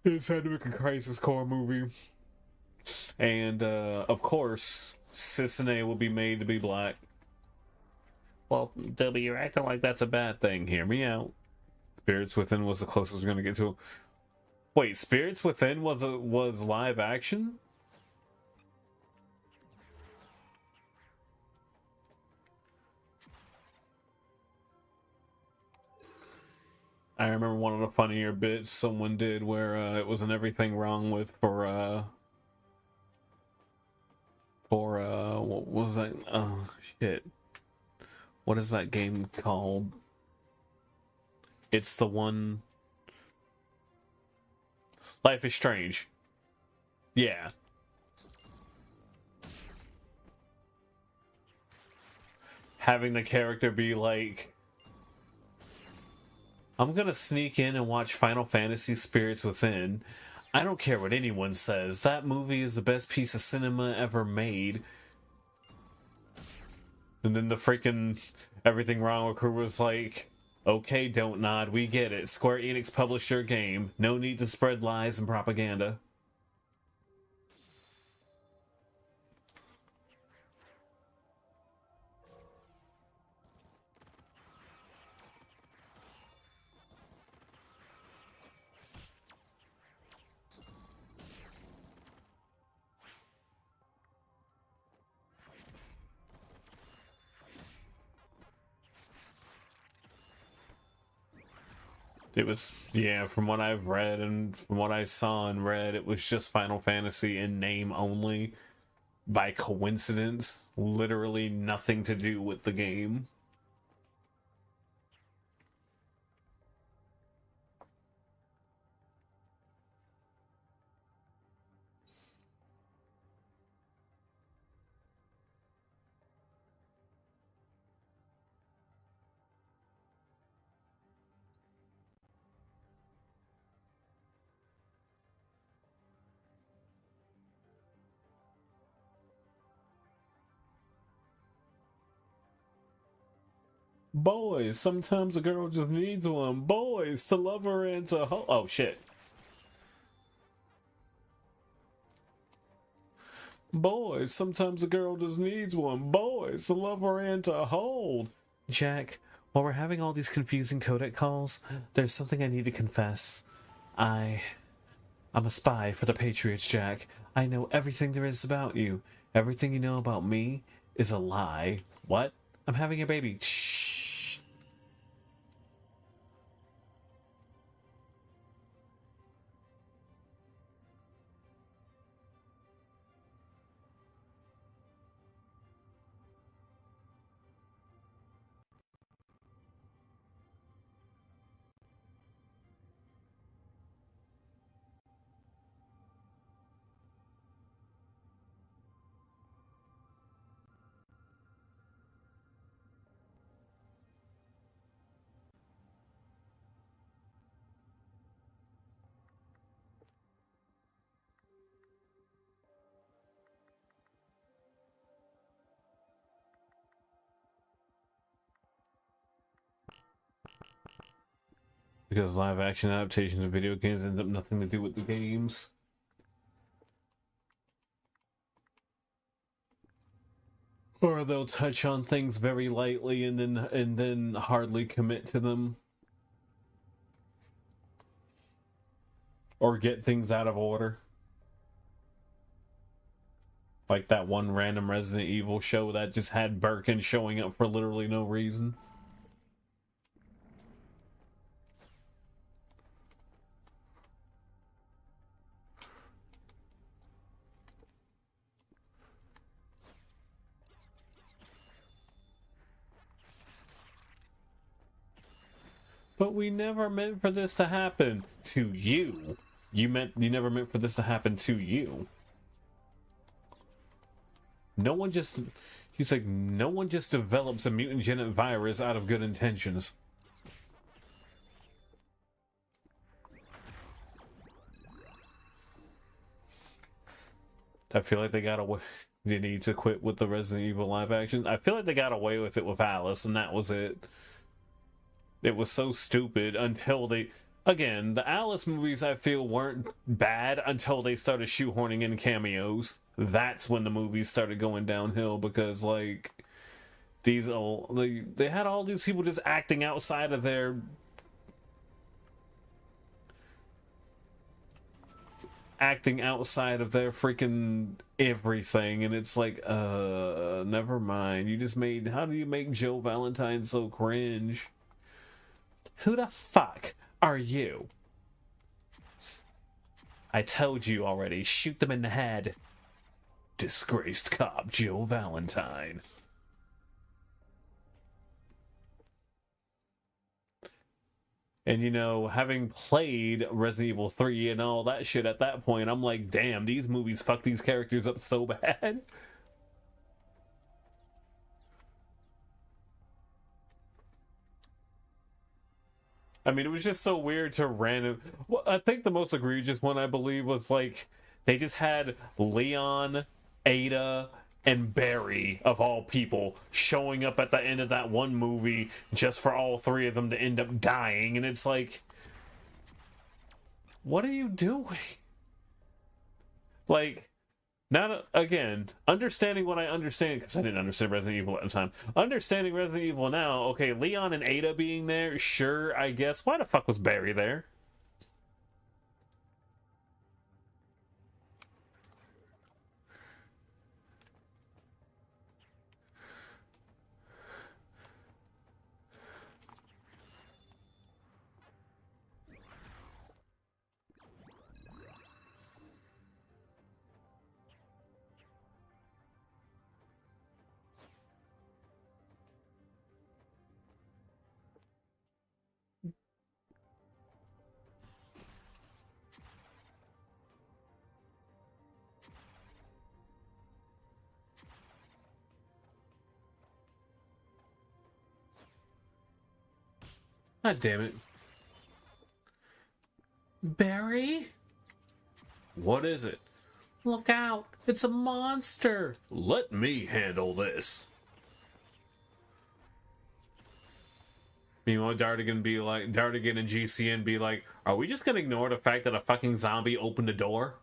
they decided to make a Crisis Core movie. And, of course, Cissonne will be made to be black. Well, Dobby, you're acting like that's a bad thing. Hear me out. Spirits Within was the closest we're going to get to. Wait, Spirits Within was live action? I remember one of the funnier bits someone did where it wasn't everything wrong with for what was that? Oh shit. What is that game called? It's the one Life is Strange. Yeah. Having the character be like, I'm gonna sneak in and watch Final Fantasy Spirits Within. I don't care what anyone says. That movie is the best piece of cinema ever made. And then the freaking Everything Wrong with crew was like, okay, Don't Nod, we get it. Square Enix published your game. No need to spread lies and propaganda. It was, yeah, from what I've read and from what I saw and read, it was just Final Fantasy in name only. By coincidence, literally nothing to do with the game. Boys, sometimes a girl just needs one. Boys, to love her and to oh shit. Boys, sometimes a girl just needs one. Boys, to love her and to hold. Jack, while we're having all these confusing codec calls, there's something I need to confess. I'm a spy for the Patriots, Jack. I know everything there is about you. Everything you know about me is a lie. What? I'm having a baby. Shh. Because live action adaptations of video games end up nothing to do with the games. Or they'll touch on things very lightly and then hardly commit to them. Or get things out of order. Like that one random Resident Evil show that just had Birkin showing up for literally no reason. But we never meant for this to happen to you. You never meant for this to happen to you. No one just develops a mutagenic virus out of good intentions. I feel like they got away. They need to quit with the Resident Evil live action. I feel like they got away with it with Alice, and that was it. It was so stupid until they... Again, the Alice movies, I feel, weren't bad until they started shoehorning in cameos. That's when the movies started going downhill, because, like... they had all these people just acting outside of their... acting outside of their freaking everything, and it's like, never mind. You just made... How do you make Jill Valentine so cringe? Who the fuck are you? I told you already. Shoot them in the head. Disgraced cop Jill Valentine. And you know, having played Resident Evil 3 and all that shit at that point, I'm like, damn, these movies fuck these characters up so bad. I mean, it was just so weird to random... Well, I think the most egregious one, I believe, was like... They just had Leon, Ada, and Barry, of all people, showing up at the end of that one movie just for all three of them to end up dying. And it's like... What are you doing? Like... Now, again, understanding what I understand, because I didn't understand Resident Evil at the time. Understanding Resident Evil now, okay, Leon and Ada being there, sure, I guess. Why the fuck was Barry there? God damn it. Barry? What is it? Look out! It's a monster! Let me handle this. Meanwhile, Dardigan and GCN be like, are we just gonna ignore the fact that a fucking zombie opened the door?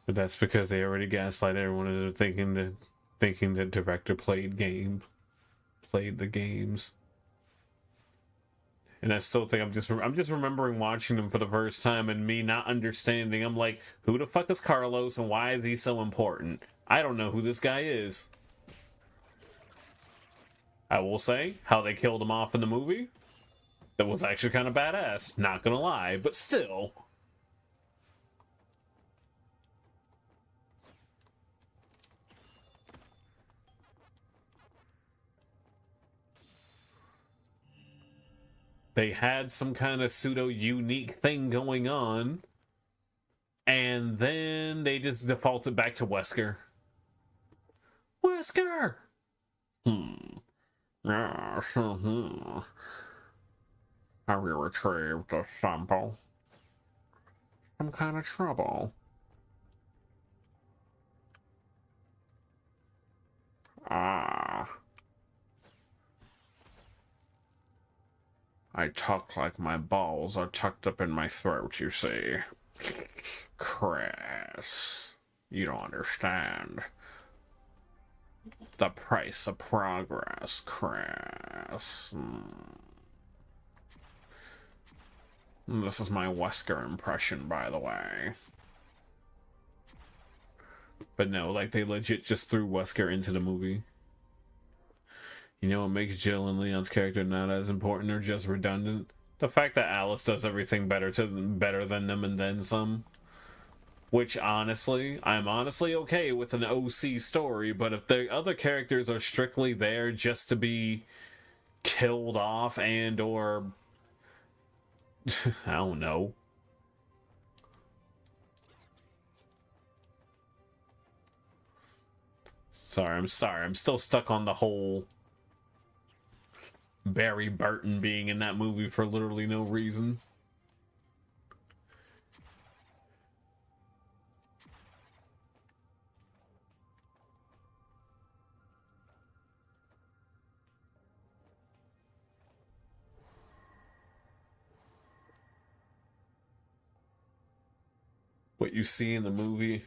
But that's because they already gaslight everyone into thinking the director played the games. And I still think I'm just remembering watching them for the first time and me not understanding. I'm like, who the fuck is Carlos and why is he so important? I don't know who this guy is. I will say, how they killed him off in the movie, that was actually kind of badass. Not gonna lie, but still. They had some kind of pseudo-unique thing going on, and then they just defaulted back to Wesker. Wesker! Yes, Have you retrieved the sample? Some kind of trouble? Ah. I talk like my balls are tucked up in my throat, you see. Chris, you don't understand. The price of progress, Chris. This is my Wesker impression, by the way. But no, like, they legit just threw Wesker into the movie. You know what makes Jill and Leon's character not as important or just redundant? The fact that Alice does everything better than them and then some. Which, honestly, I'm honestly okay with an OC story, but if the other characters are strictly there just to be killed off and or... I don't know. I'm sorry. I'm still stuck on the whole Barry Burton being in that movie for literally no reason. What you see in the movie,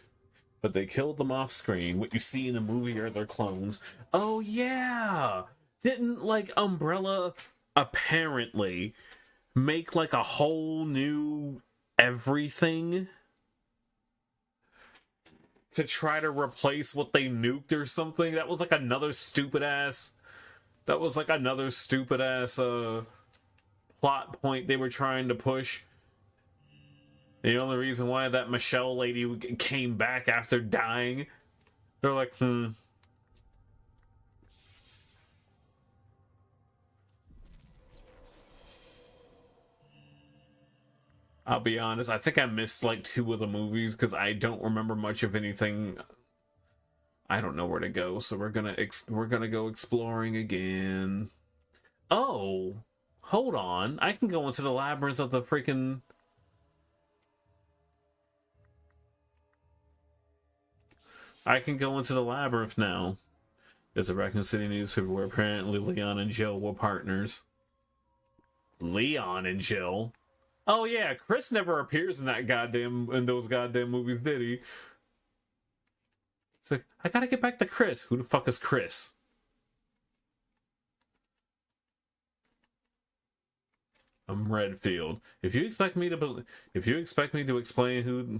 but they killed them off screen. What you see in the movie are their clones. Oh yeah! Didn't, like, Umbrella apparently make, like, a whole new everything to try to replace what they nuked or something? That was like another stupid ass plot point they were trying to push. The only reason why that Michelle lady came back after dying, they're like, I'll be honest, I think I missed like 2 of the movies because I don't remember much of anything. I don't know where to go, so we're gonna go exploring again. Oh, hold on, I can go into the labyrinth of the freaking... I can go into the labyrinth now. There's a Raccoon City newspaper where apparently Leon and Jill were partners. Leon and Jill? Oh yeah, Chris never appears in those goddamn movies, did he? It's like, I gotta get back to Chris. Who the fuck is Chris? I'm Redfield. If you expect me to explain who...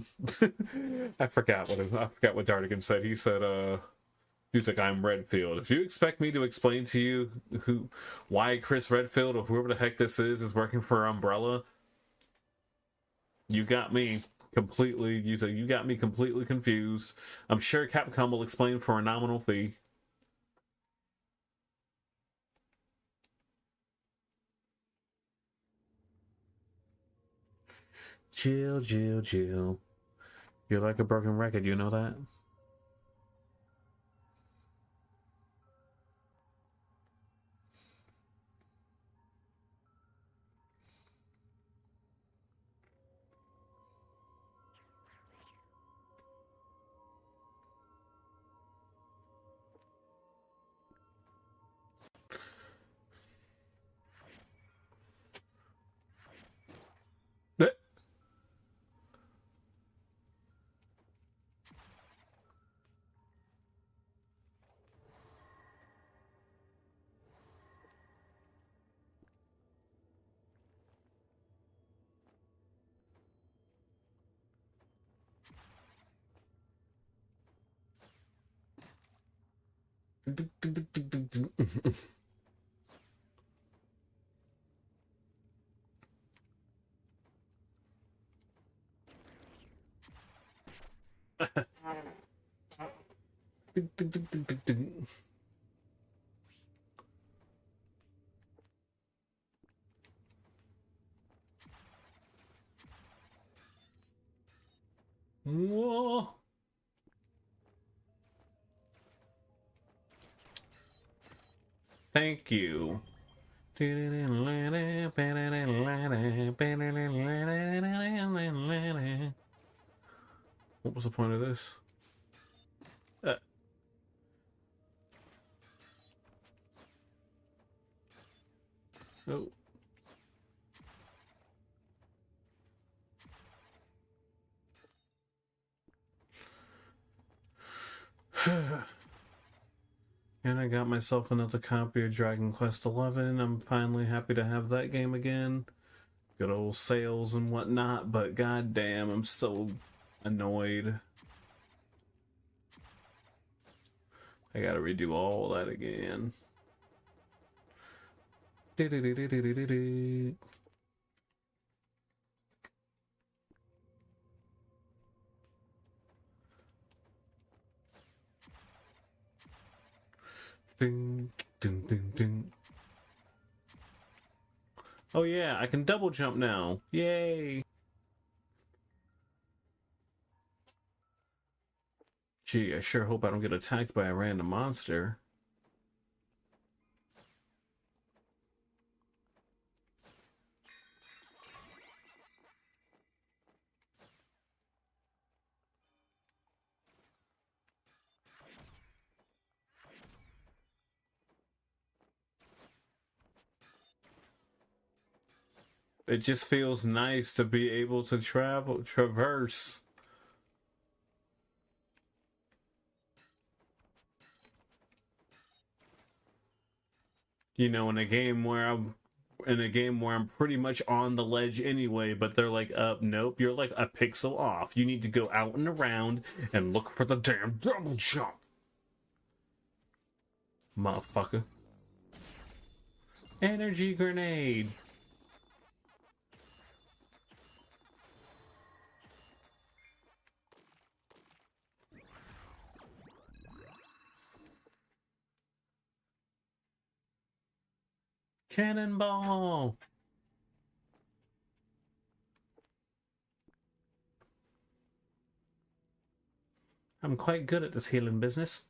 I forgot what Dardigan said. He said, he's like, I'm Redfield. If you expect me to explain to you why Chris Redfield or whoever the heck this is working for Umbrella, you got me completely confused. I'm sure Capcom will explain for a nominal fee. Jill, Jill, Jill. You're like a broken record, you know that? Whoa. Thank you. What was the point of this? Oh. And I got myself another copy of Dragon Quest XI. I'm finally happy to have that game again. Good old sales and whatnot, but goddamn, I'm so annoyed. I gotta redo all that again. Ding, ding, ding, ding. Oh yeah, I can double jump now. Yay! Gee, I sure hope I don't get attacked by a random monster. It just feels nice to be able to traverse. You know, in a game where I'm pretty much on the ledge anyway, but they're like, nope, you're like a pixel off. You need to go out and around and look for the damn double jump. Motherfucker. Energy grenade. Cannonball. I'm quite good at this healing business.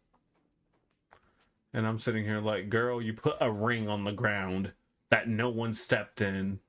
And I'm sitting here like, girl, you put a ring on the ground that no one stepped in.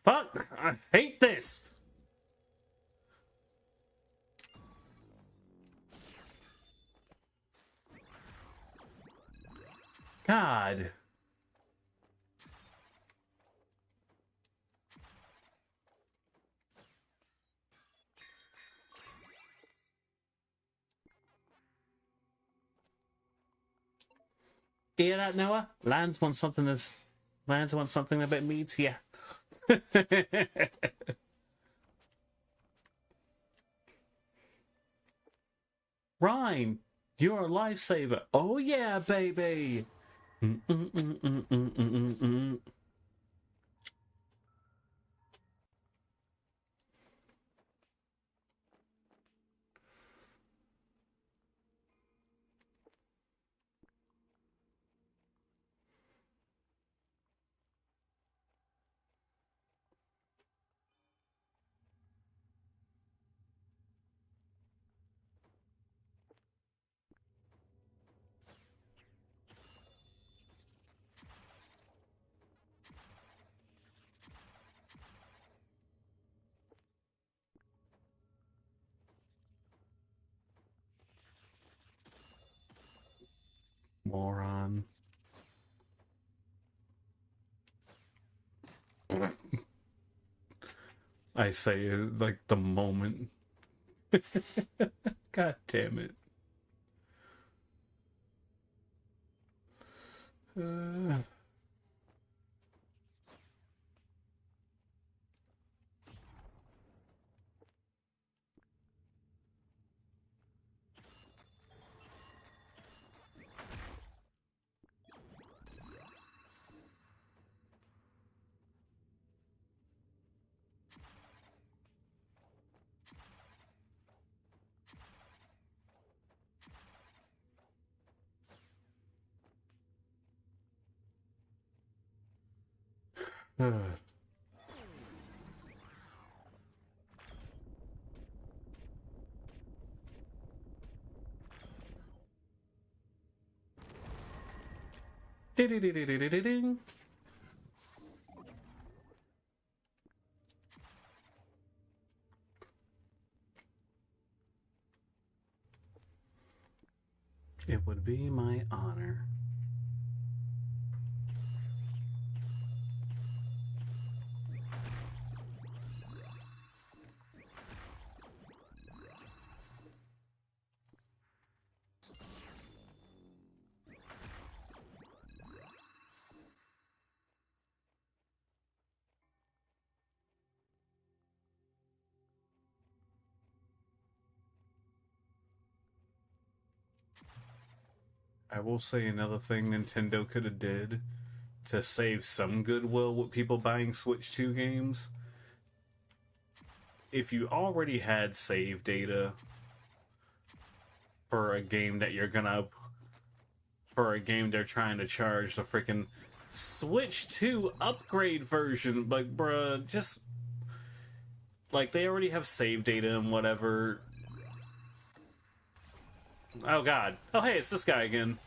Fuck! I hate this! God. Hear that, Noah? Lands wants something a bit meatier. Ryan, you're a lifesaver. Oh yeah, baby. Moron. I say it like the moment. God damn it. Uh... Ding. It would be my honor. I will say another thing Nintendo could have did to save some goodwill with people buying Switch 2 games. If you already had save data for a game that you're gonna... for a game they're trying to charge the freaking Switch 2 upgrade version, like, bruh, just... like, they already have save data and whatever. Oh god. Oh hey, it's this guy again.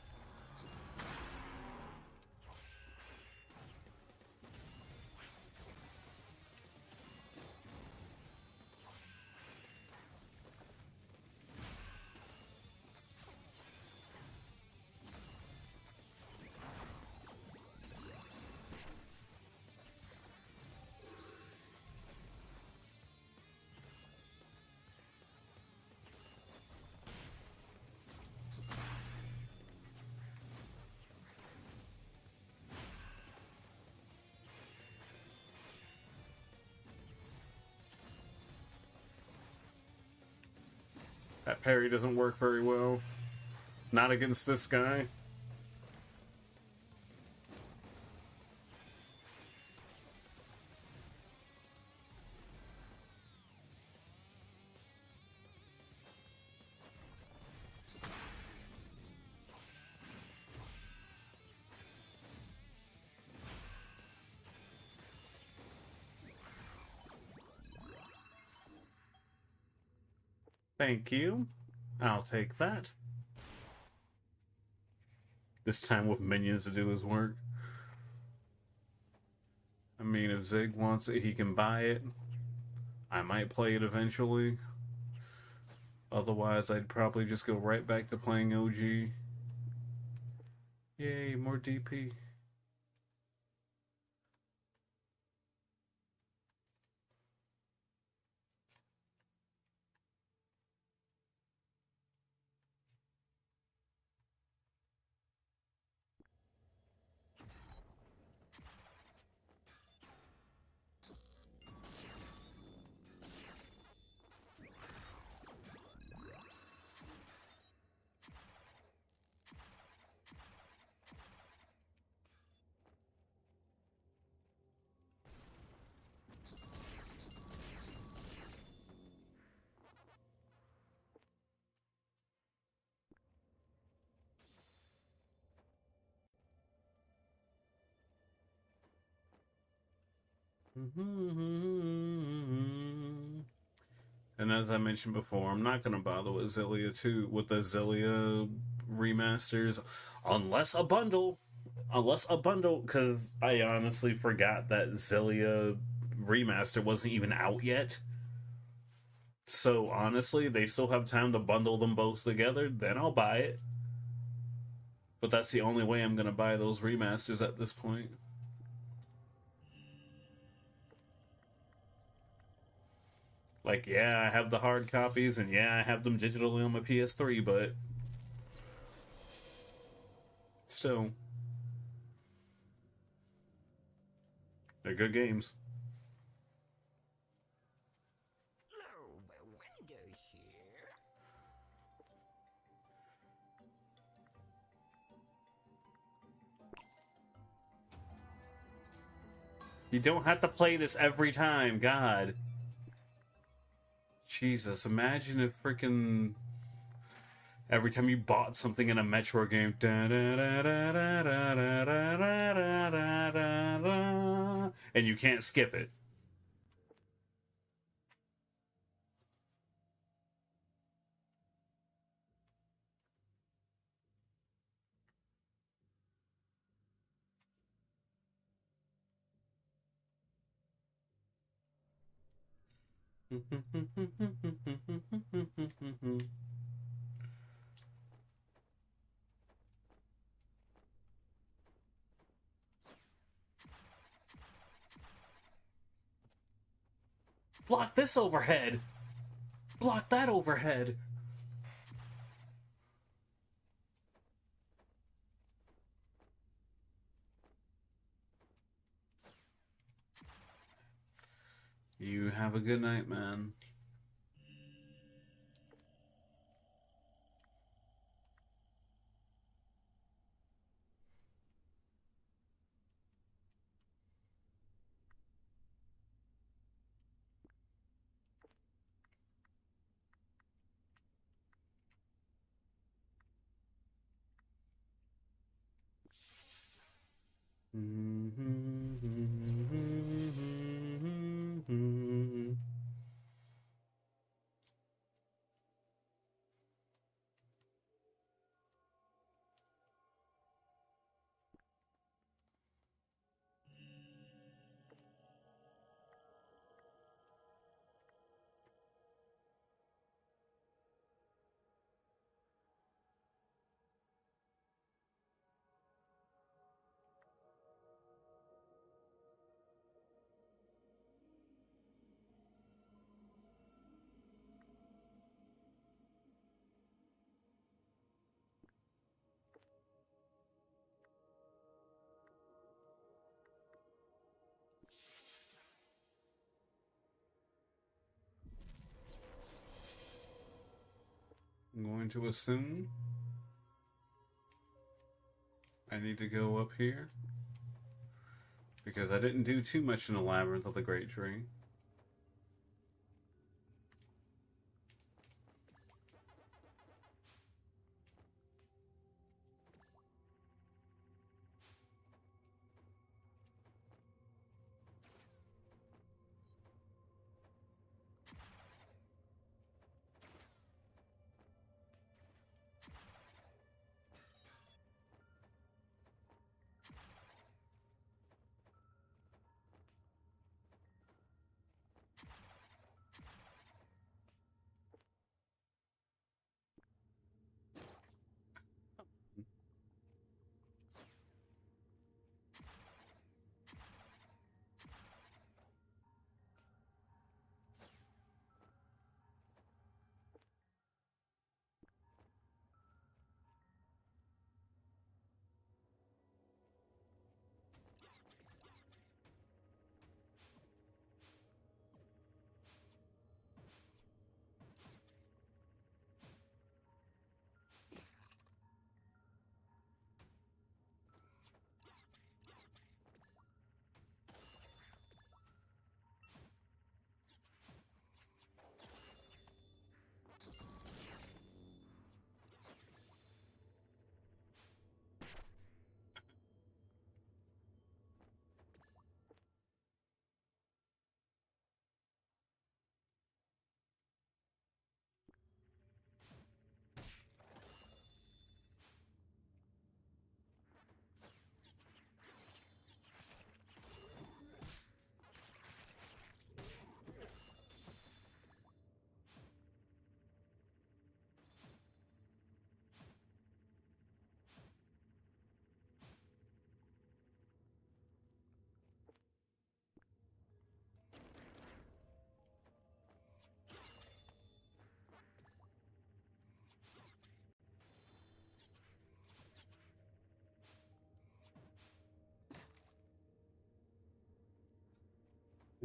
That parry doesn't work very well. Not against this guy. Thank you. I'll take that. This time with minions to do his work. I mean, if Zig wants it, he can buy it. I might play it eventually. Otherwise, I'd probably just go right back to playing OG. Yay, more DP. And as I mentioned before, I'm not gonna bother with Zillia 2 with the Zillia remasters unless a bundle. Because I honestly forgot that Zillia remaster wasn't even out yet. So honestly, they still have time to bundle them both together, then I'll buy it. But that's the only way I'm gonna buy those remasters at this point. Like, yeah, I have the hard copies, and yeah, I have them digitally on my PS3, but still, they're good games. You don't have to play this every time, God. Jesus, imagine if freaking every time you bought something in a Metro game, and you can't skip it. Block this overhead! Block that overhead! You have a good night, man. I'm going to assume I need to go up here because I didn't do too much in the Labyrinth of the Great Tree.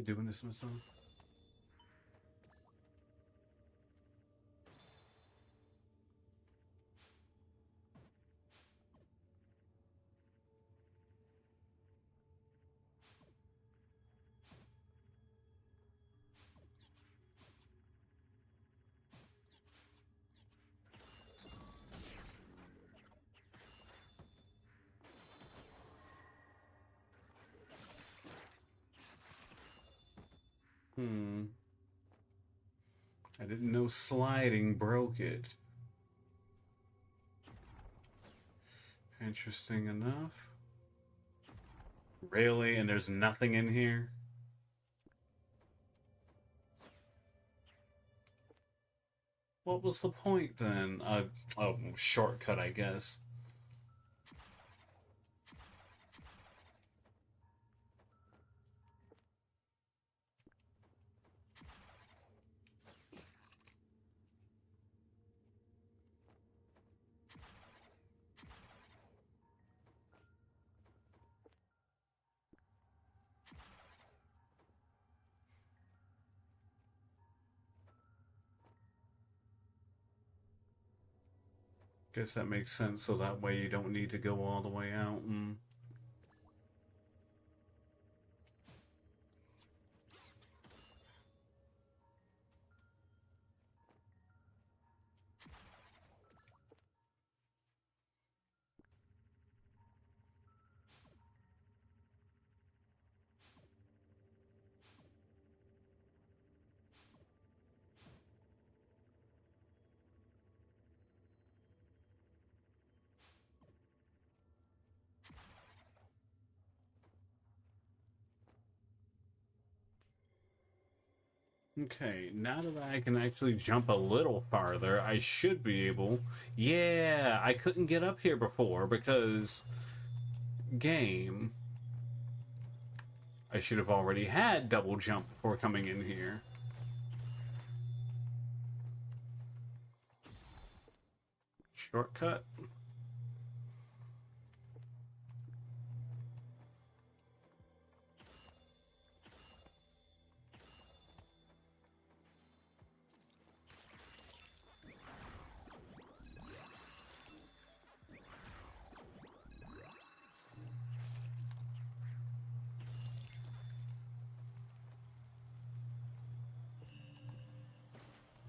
doing this myself. I didn't know sliding broke it. Interesting enough. Really? And there's nothing in here? What was the point then? A shortcut, I guess. Guess that makes sense, so that way you don't need to go all the way out and... Okay, now that I can actually jump a little farther, I should be able... Yeah, I couldn't get up here before because... Game... I should have already had double jump before coming in here. Shortcut?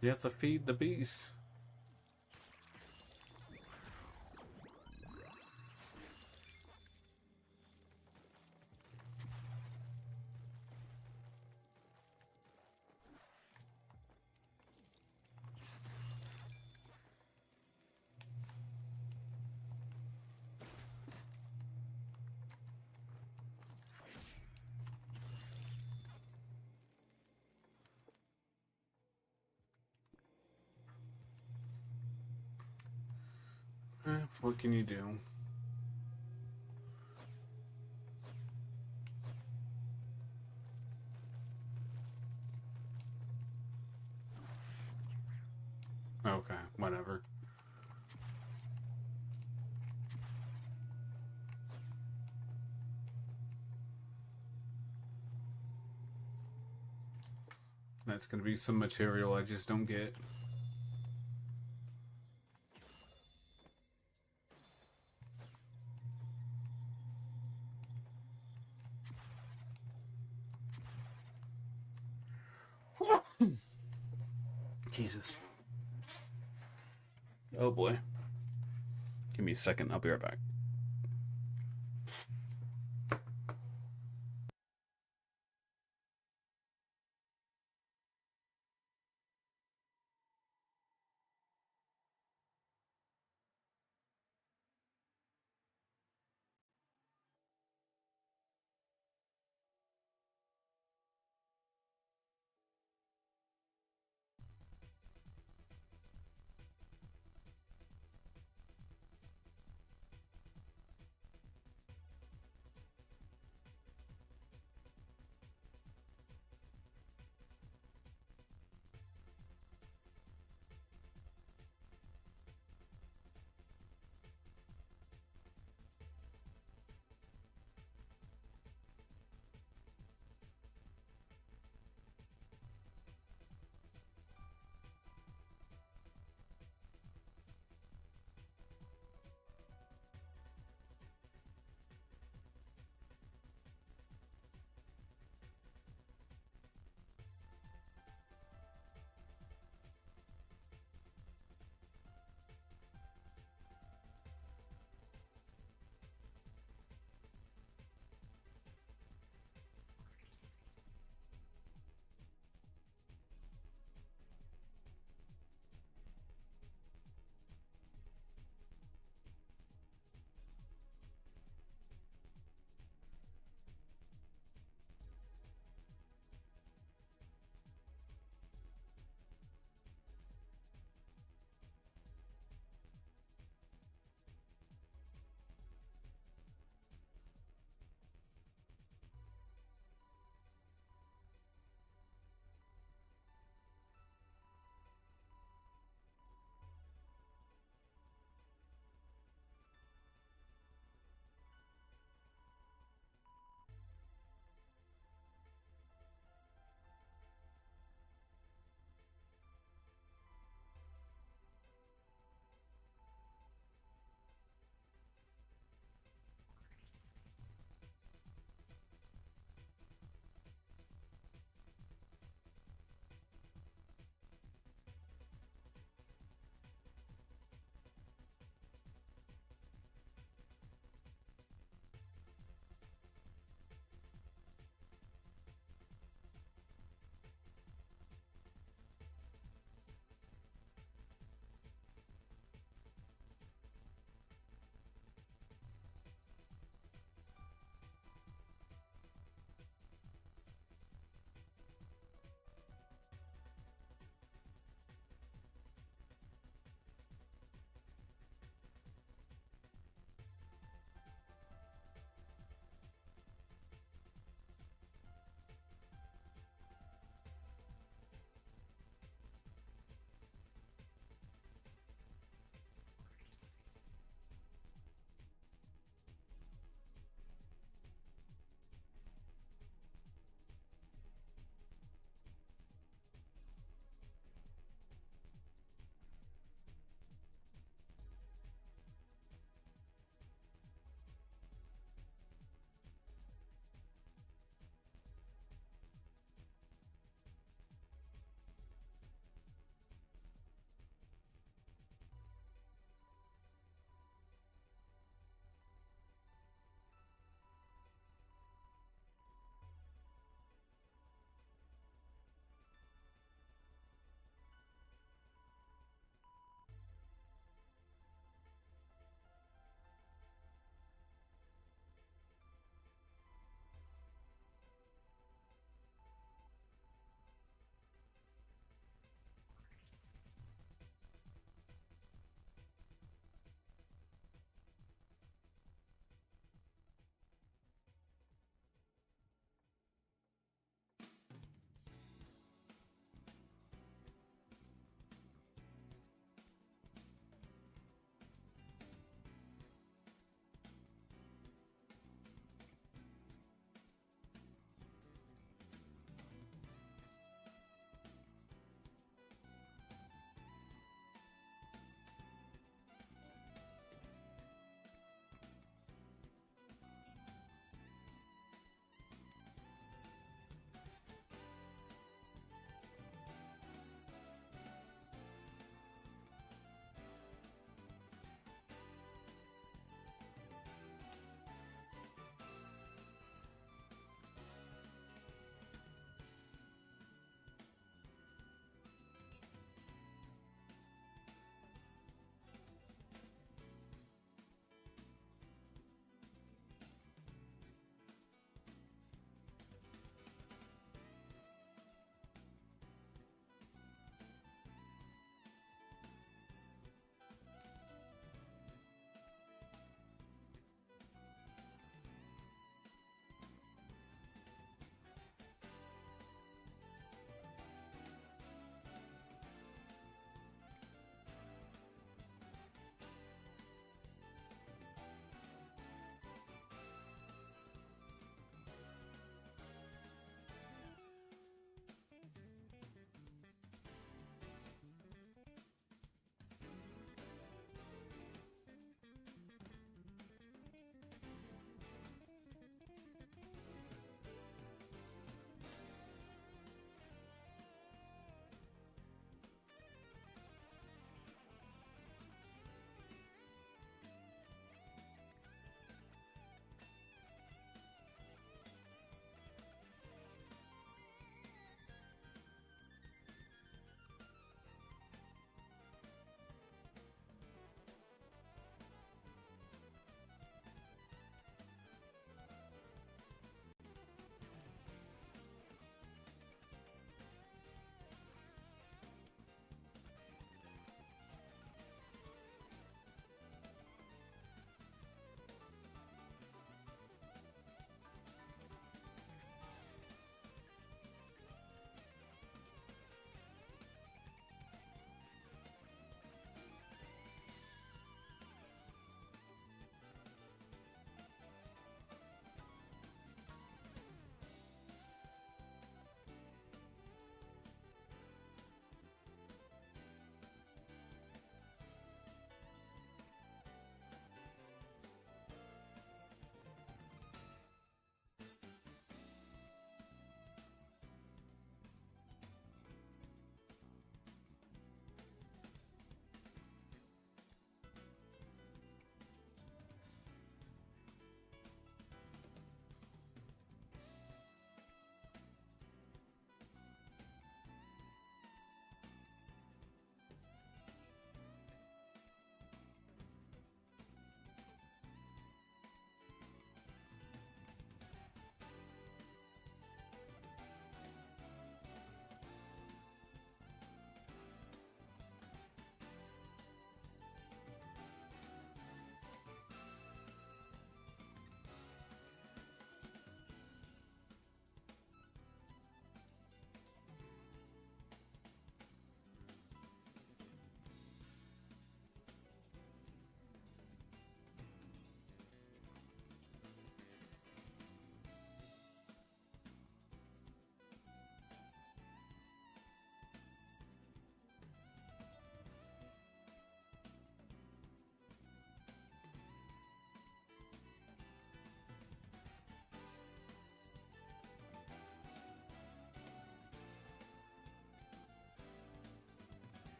You have to feed the beast. What can you do? Okay, whatever. That's gonna be some material I just don't get. Jesus. Oh boy. Give me a second, I'll be right back.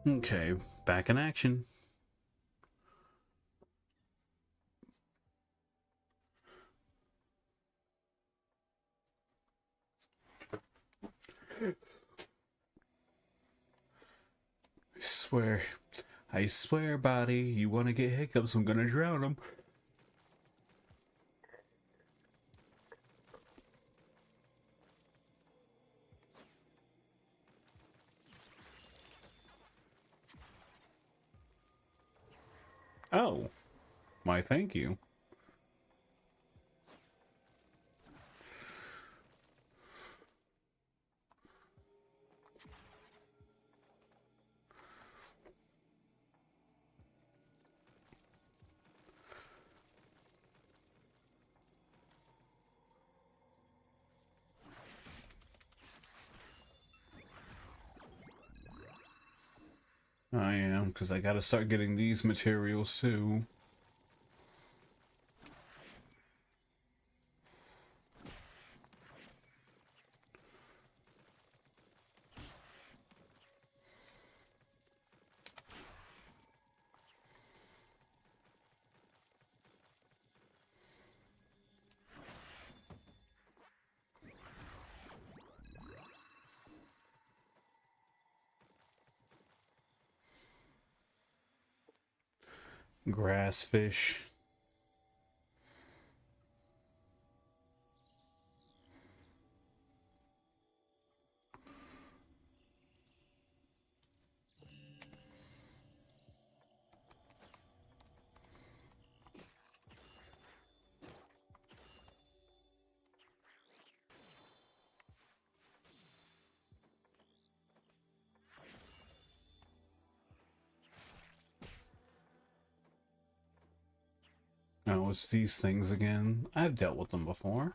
Okay, back in action. I swear, buddy, you want to get hiccups, I'm gonna drown them. Oh, why thank you. I am, because I gotta start getting these materials too. Grass fish. Oh, it's these things again. I've dealt with them before.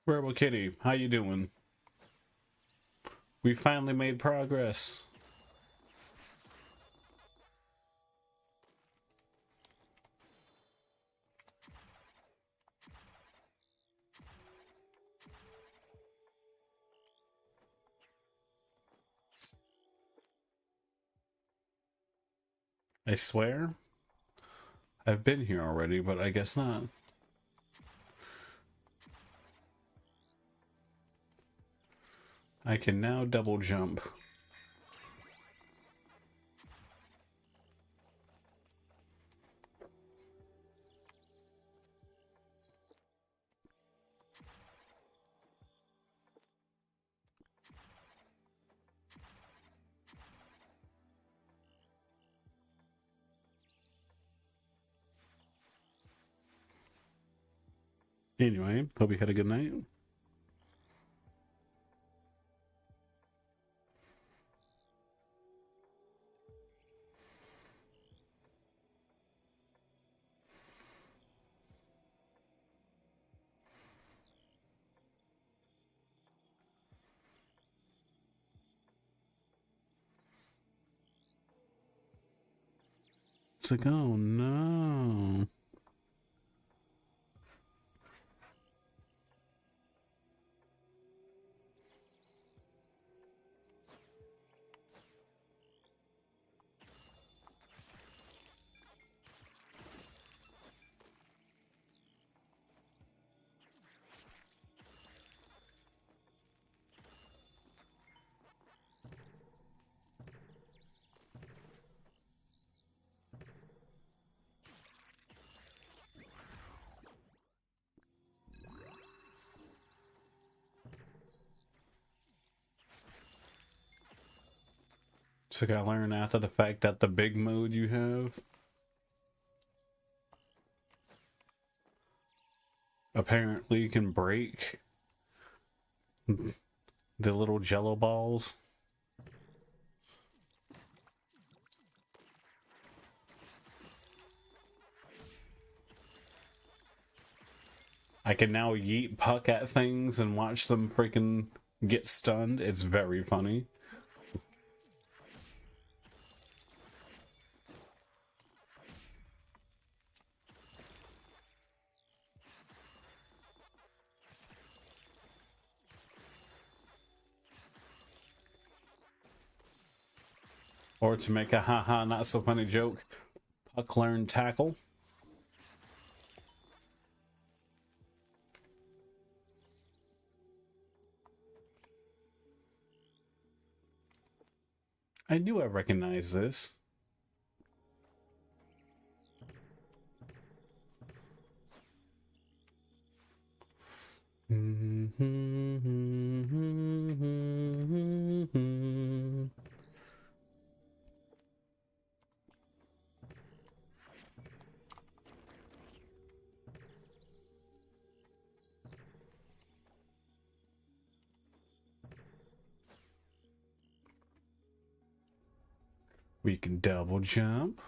Rebel Kitty, how you doing? We finally made progress. I swear, I've been here already, but I guess not. I can now double jump. Anyway, hope you had a good night. It's like, oh no. So I learned after the fact that the big mode you have apparently can break the little jello balls. I can now yeet puck at things and watch them freaking get stunned. It's very funny. Or to make a haha not so funny joke, puck learn tackle. I knew I recognized this. We can double jump.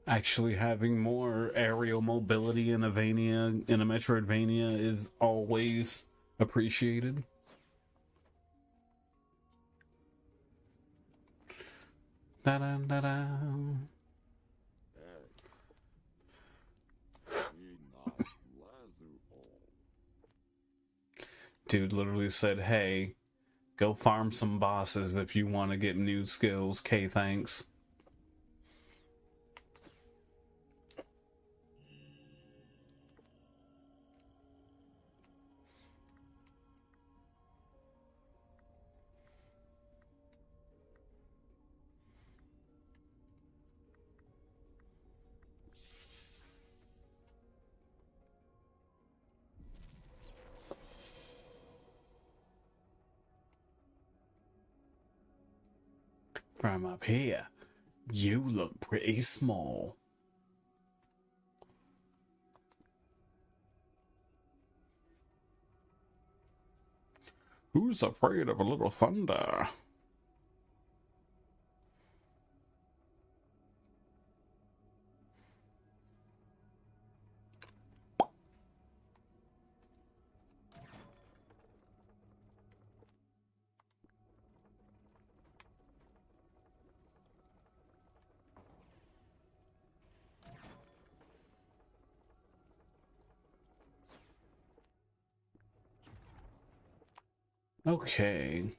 Actually having more aerial mobility in a Metroidvania is always appreciated. Da-da-da-da. Dude literally said, hey, go farm some bosses if you want to get new skills. K, thanks. From up here, you look pretty small. Who's afraid of a little thunder? Okay.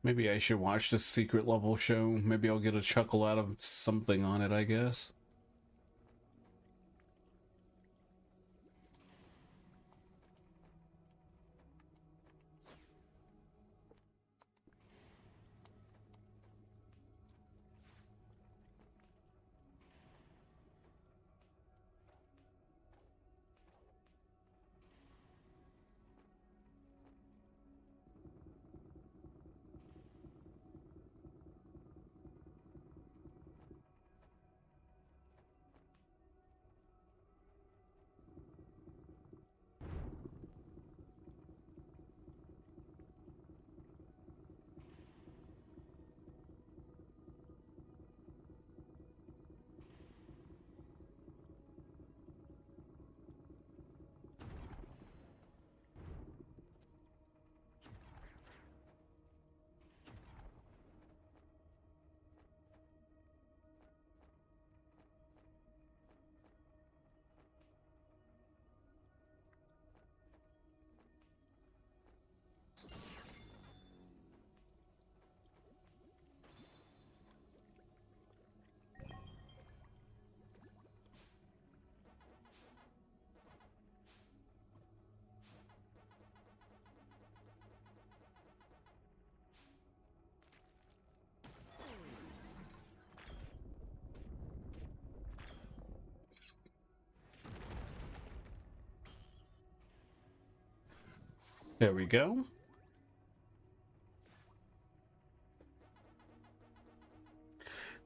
Maybe I should watch this secret level show. Maybe I'll get a chuckle out of something on it, I guess. There we go.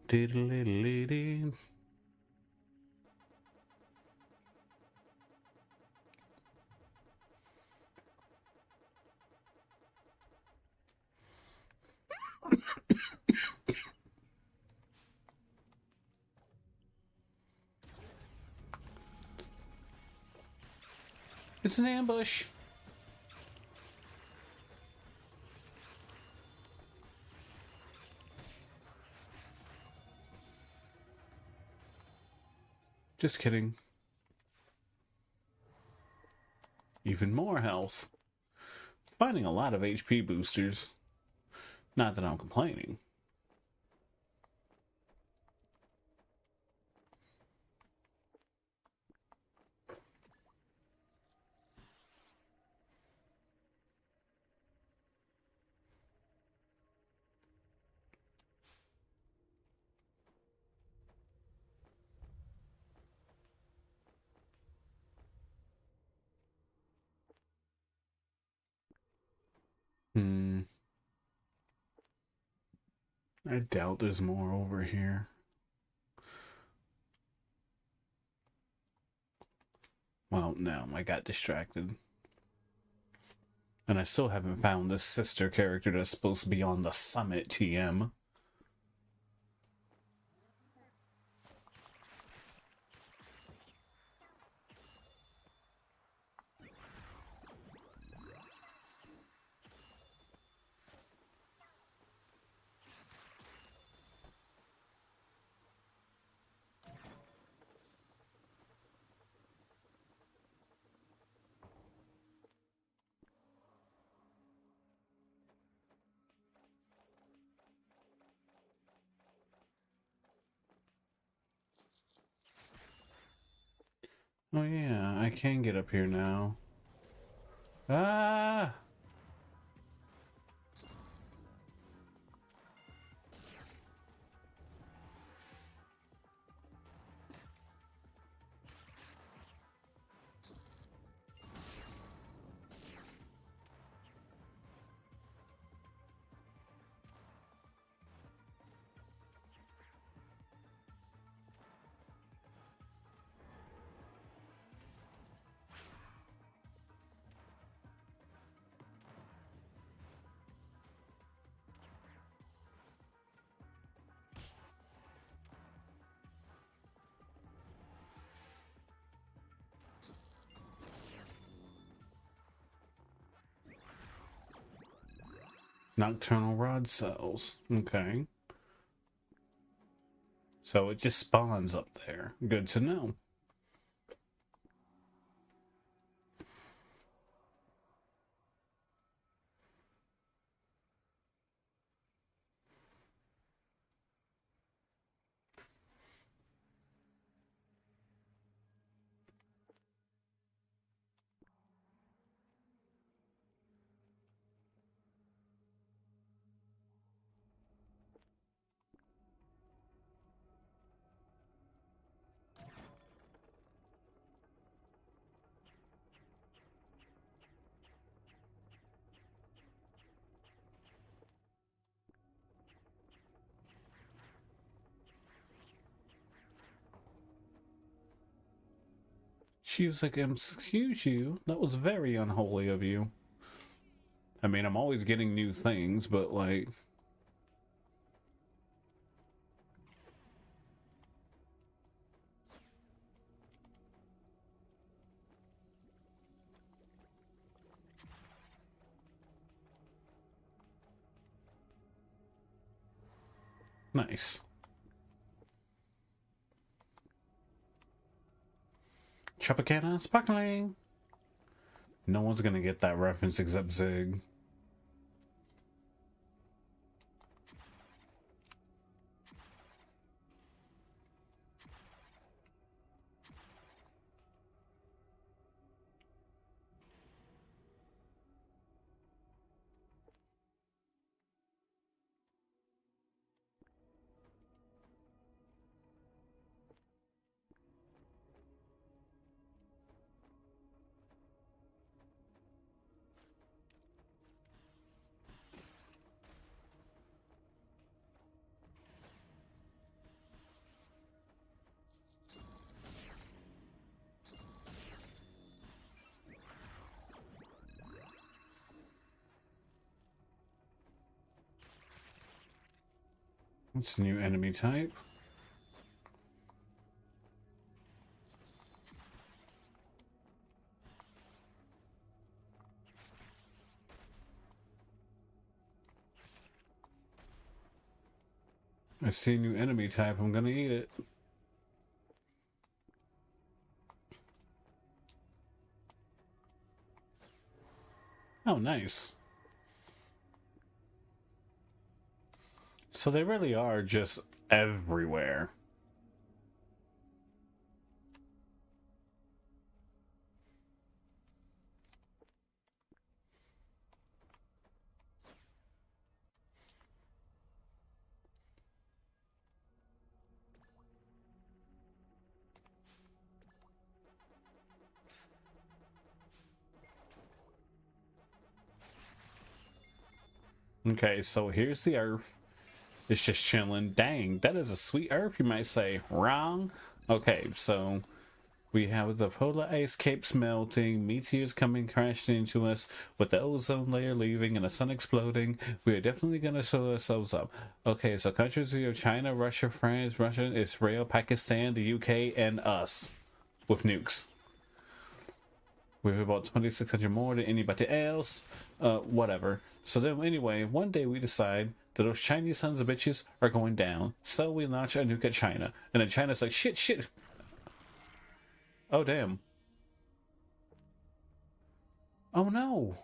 Diddle-diddle-dee. It's an ambush. Just kidding. Even more health. Finding a lot of HP boosters. Not that I'm complaining. I doubt there's more over here. Well, no, I got distracted. And I still haven't found this sister character that's supposed to be on the summit, TM. Oh yeah, I can get up here now. Ah! Nocturnal rod cells. Okay. So it just spawns up there. Good to know. She was like, excuse you, that was very unholy of you. I mean, I'm always getting new things, but like... Nice. Tropicana sparkling. No one's gonna get that reference except Zig. What's a new enemy type? I see a new enemy type. I'm gonna eat it. Oh, nice. So they really are just everywhere. Okay, so here's the Earth. It's just chilling. Dang, that is a sweet Earth, you might say. Wrong. Okay, so we have the polar ice caps melting, meteors coming crashing into us, with the ozone layer leaving and the sun exploding. We are definitely going to show ourselves up. Okay, so countries we have China, Russia, France, Israel, Pakistan, the UK, and us with nukes. We have about 2,600 more than anybody else. Whatever. So then anyway, one day we decide that those Chinese sons of bitches are going down. So we launch a nuke at China. And then China's like, shit. Oh, damn. Oh, no.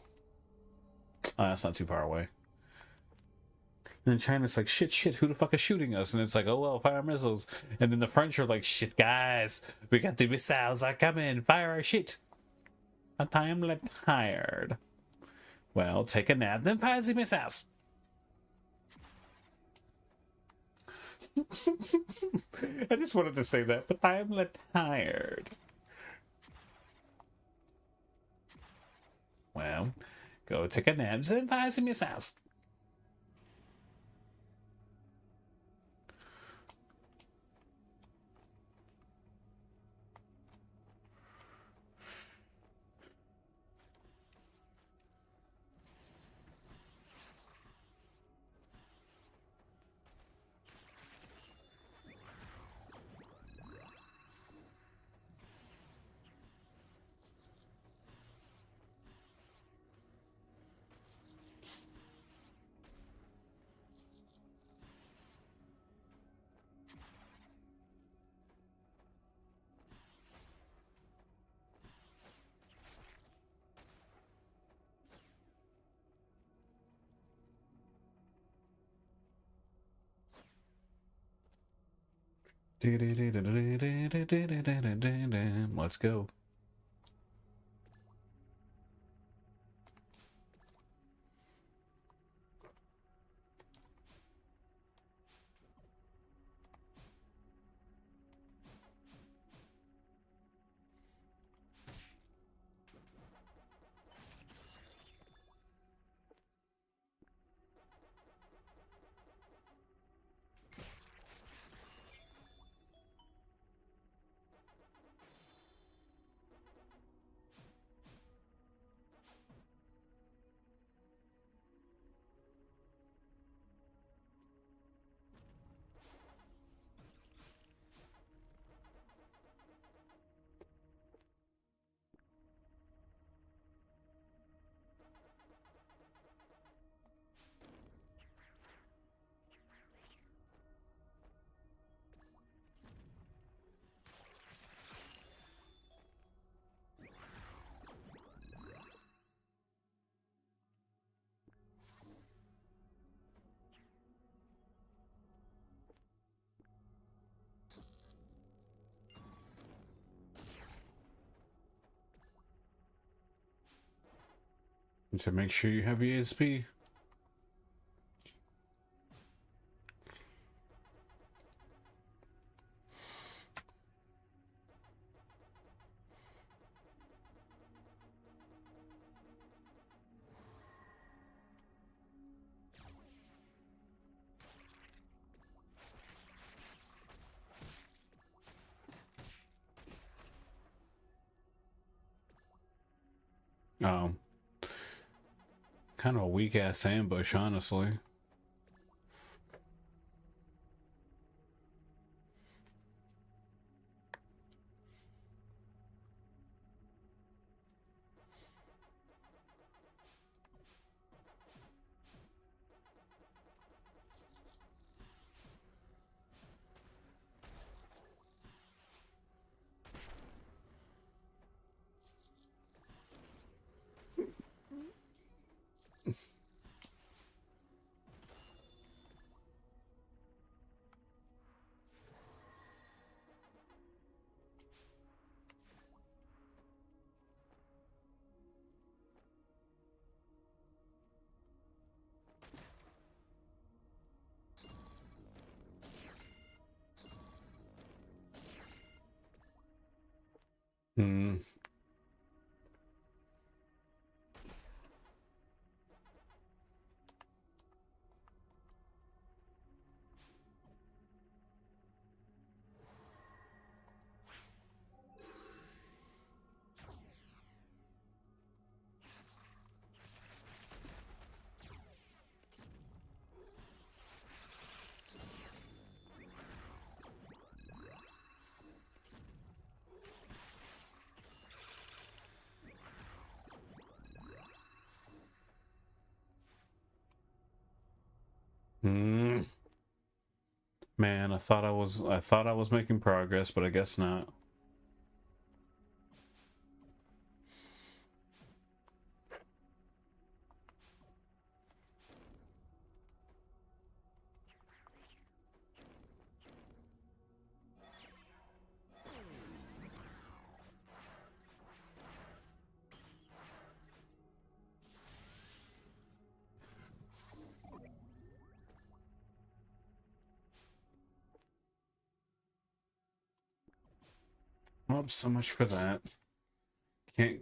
Oh, that's not too far away. And then China's like, shit, who the fuck is shooting us? And it's like, oh, well, fire missiles. And then the French are like, shit, guys, we got the missiles are coming. Fire our shit. But I'm tired. Well, take a nap, then fire the missiles. I just wanted to say that, but I'm tired. Well, go take a nap, then fire the missiles. Let's go. So make sure you have ESP. Kind of a weak ass ambush, honestly. Hmm. Hmm. Man, I thought I was making progress, but I guess not. Oh, so much for that. Can't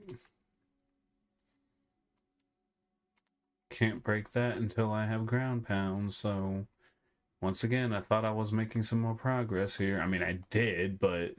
can't break that until I have ground pound, so once again, I thought I was making some more progress here. I mean, I did, but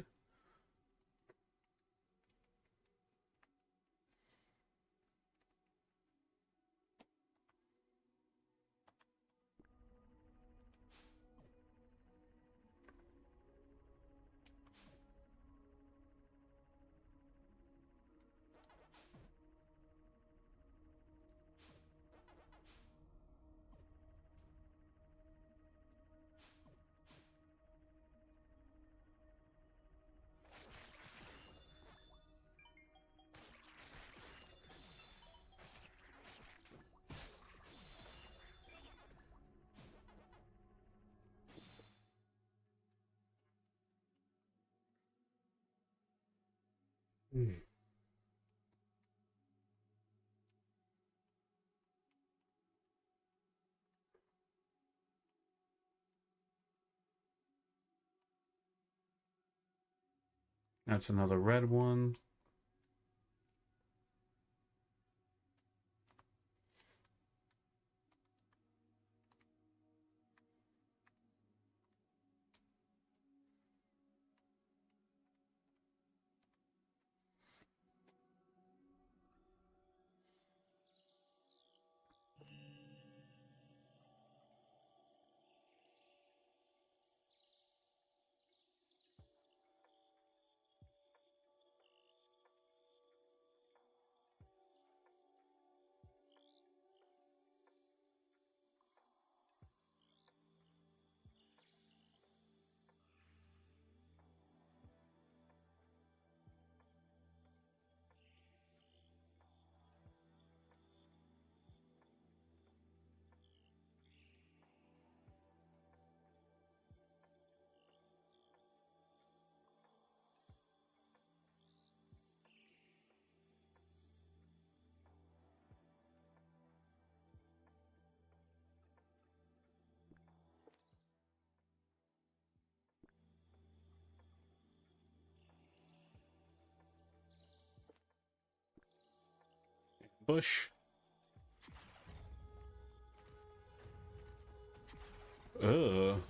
that's another red one. Bush. Ugh.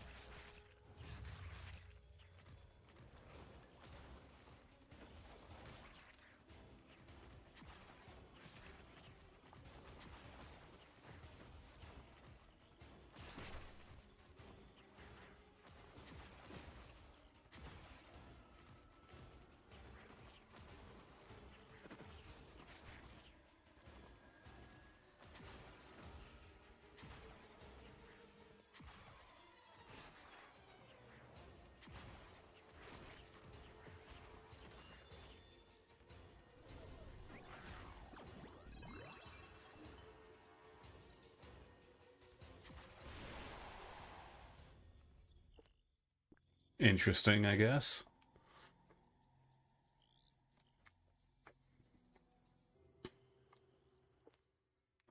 Interesting, I guess.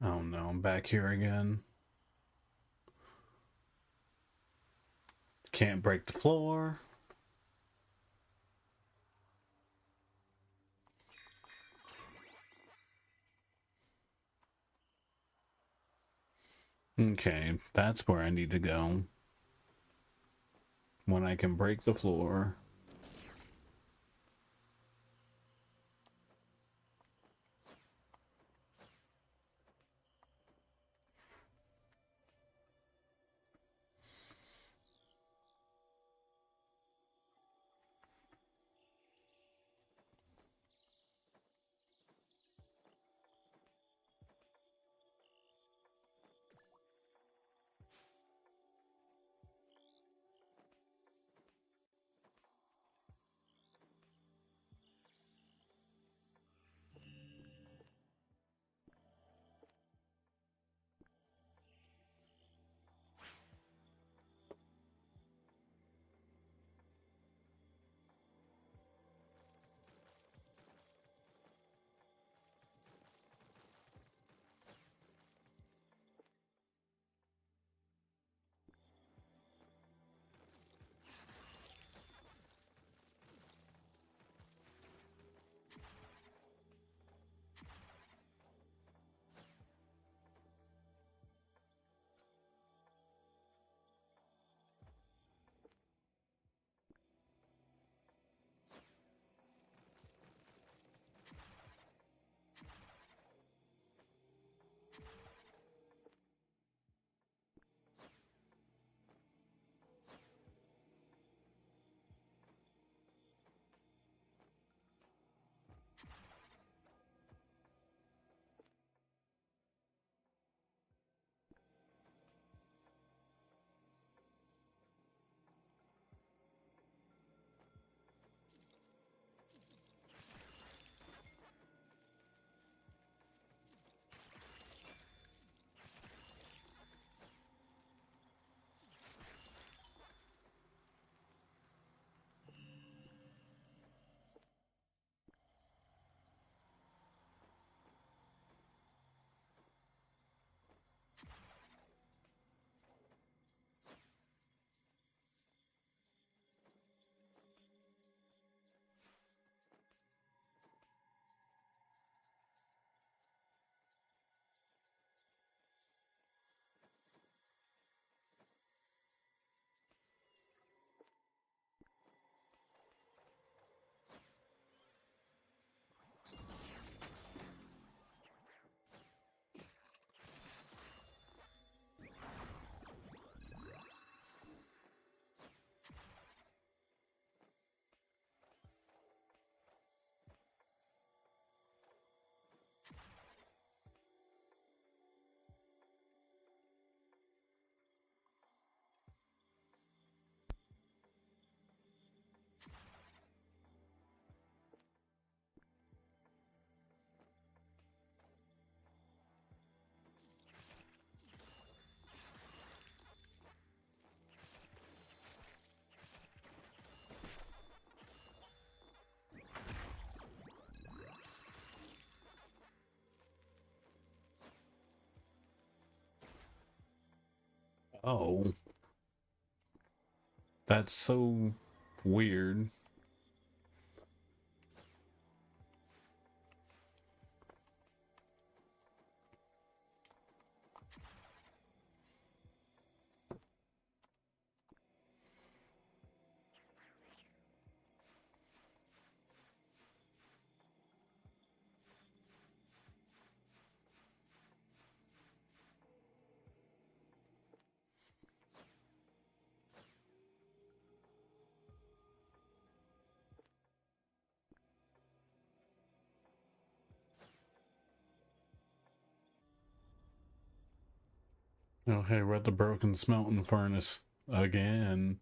Oh no, I'm back here again. Can't break the floor. Okay, that's where I need to go. When I can break the floor. Oh, that's so weird. Oh, hey, we're at the broken smelting furnace again.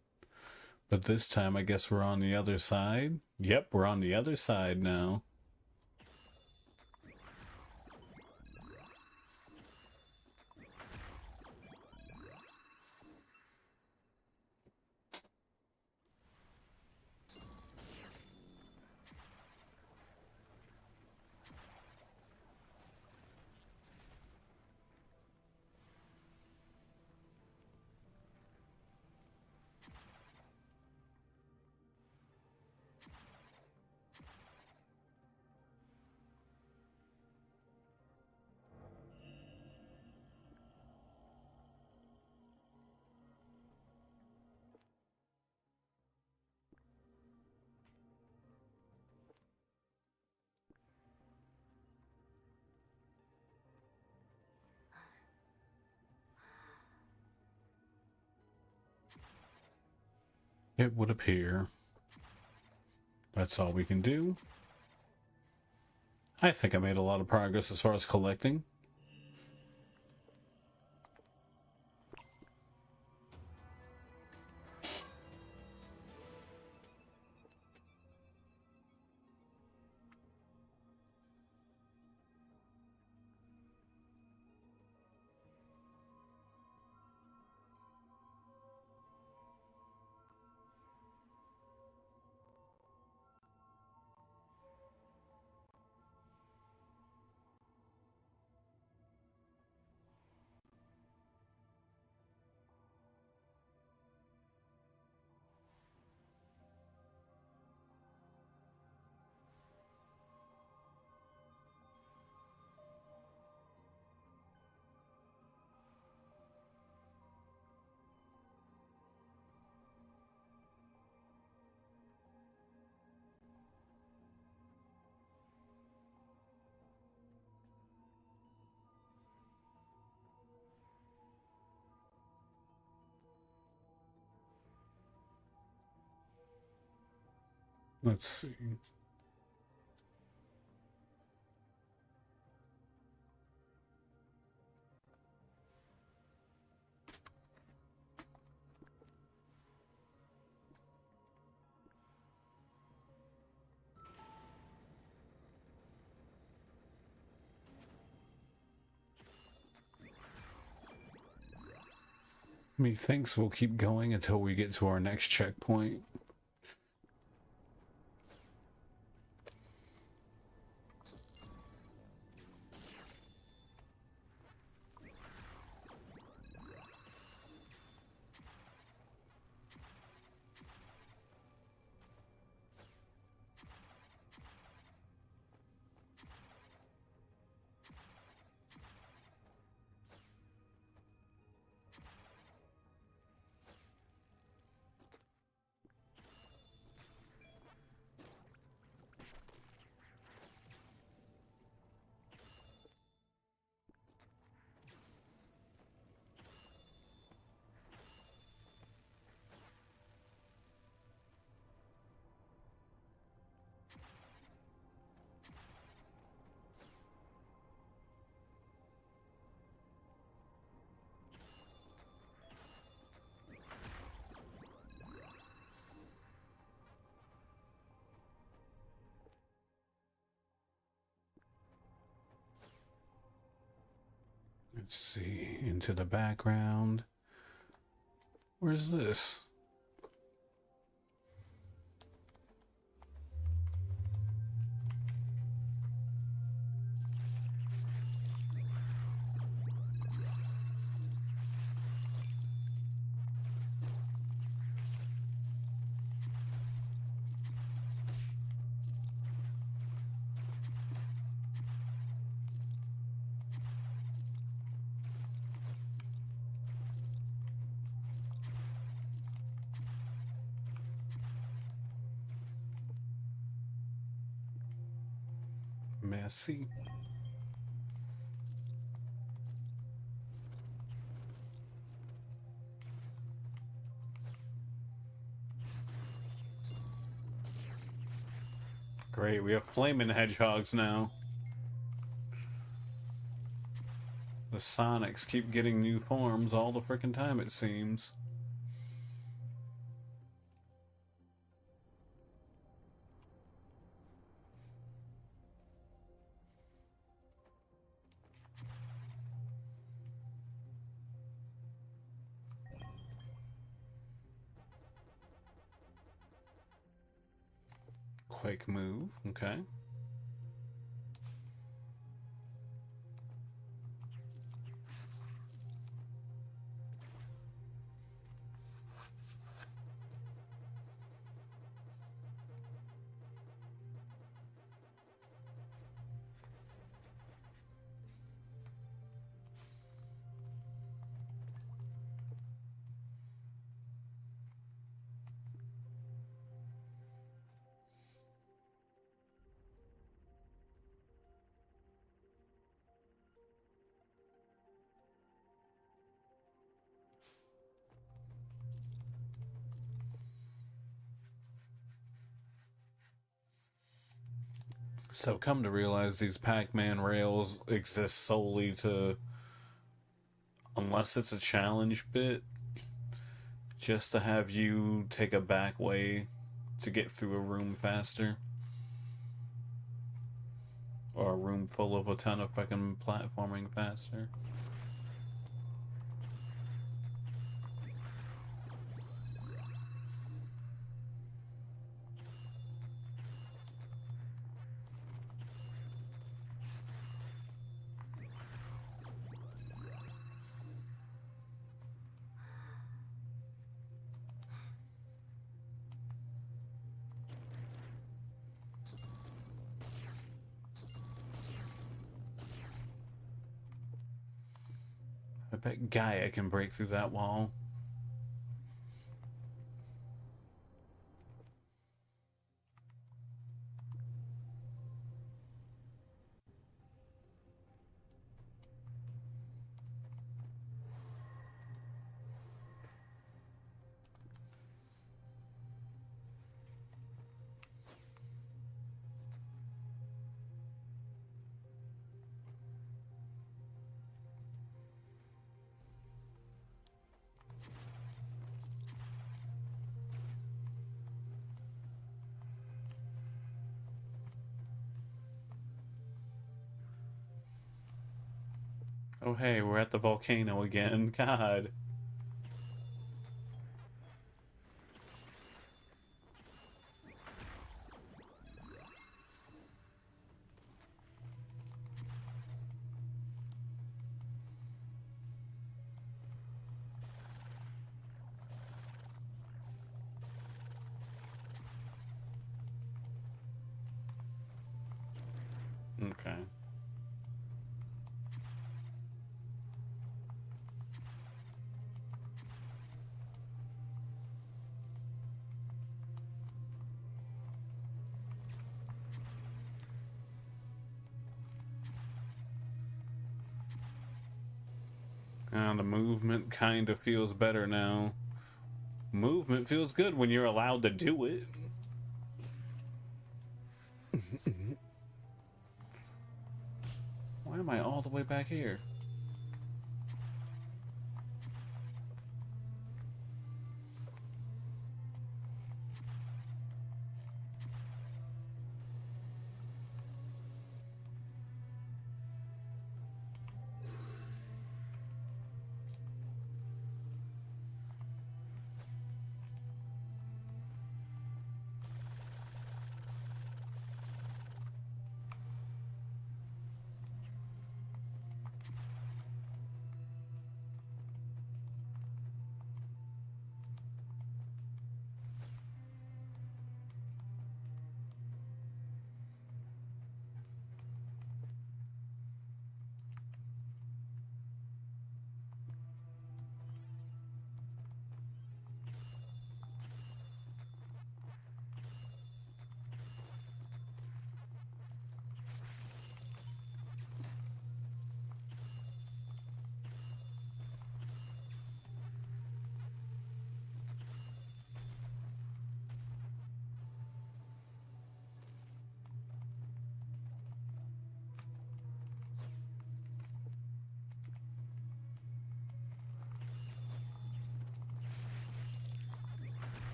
But this time, I guess we're on the other side. Yep, we're on the other side now. It would appear that's all we can do. I think I made a lot of progress as far as collecting. Let's see. Methinks we'll keep going until we get to our next checkpoint. Let's see, into the background. Where's this? Messy. Great, we have flaming hedgehogs now. The Sonics keep getting new forms all the frickin' time, it seems. Quick move, okay. So come to realize these Pac-Man rails exist solely to, unless it's a challenge bit, just to have you take a back way to get through a room faster. Or a room full of a ton of fucking platforming faster. I bet Gaia can break through that wall. Oh hey, we're at the volcano again. God. Okay. The movement kind of feels better now. Movement feels good when you're allowed to do it. Why am I all the way back here?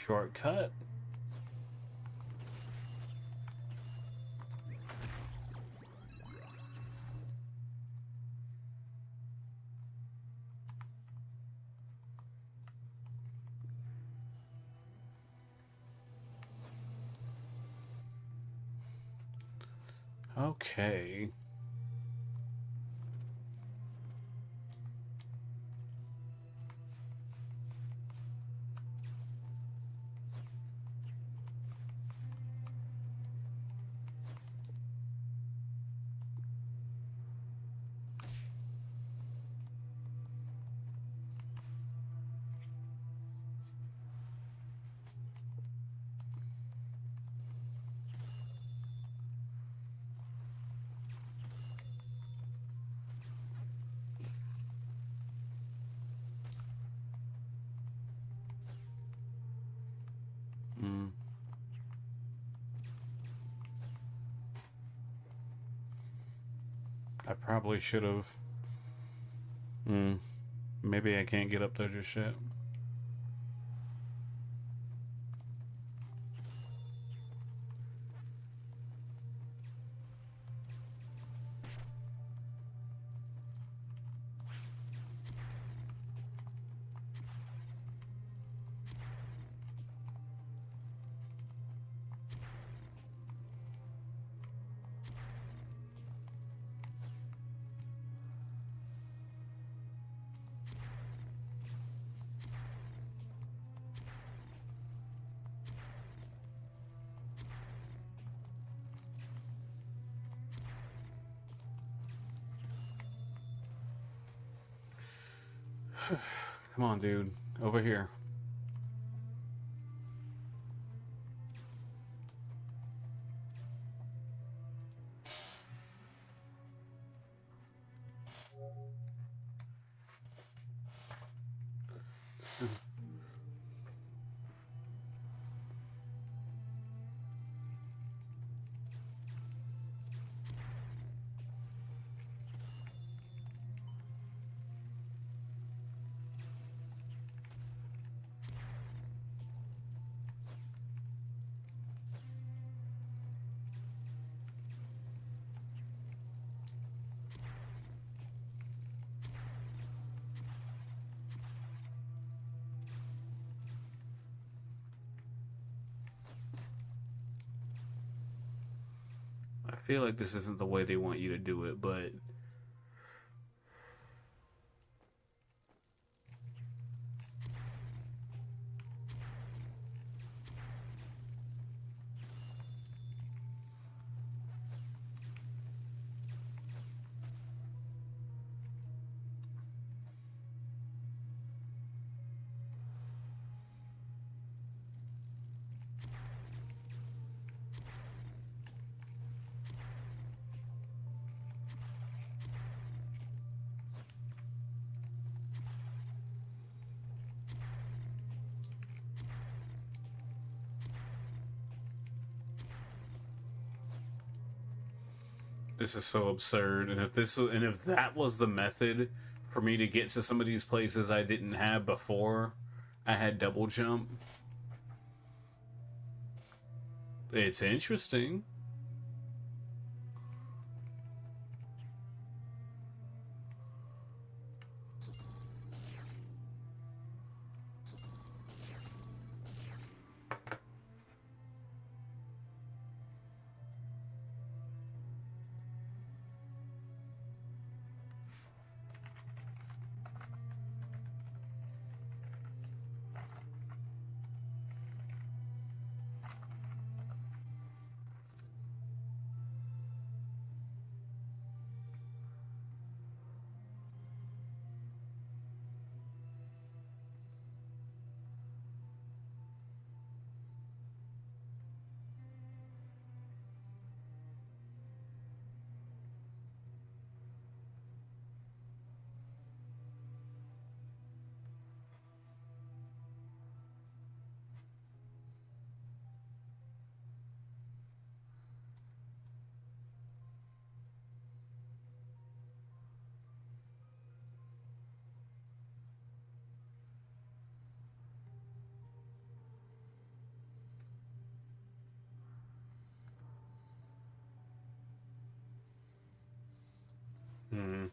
Shortcut. Okay. I probably should have. Maybe I can't get up there just yet. Come on, dude. Over here. I feel like this isn't the way they want you to do it, but this is so absurd. And if that was the method for me to get to some of these places I didn't have before I had double jump, it's interesting. Hmm.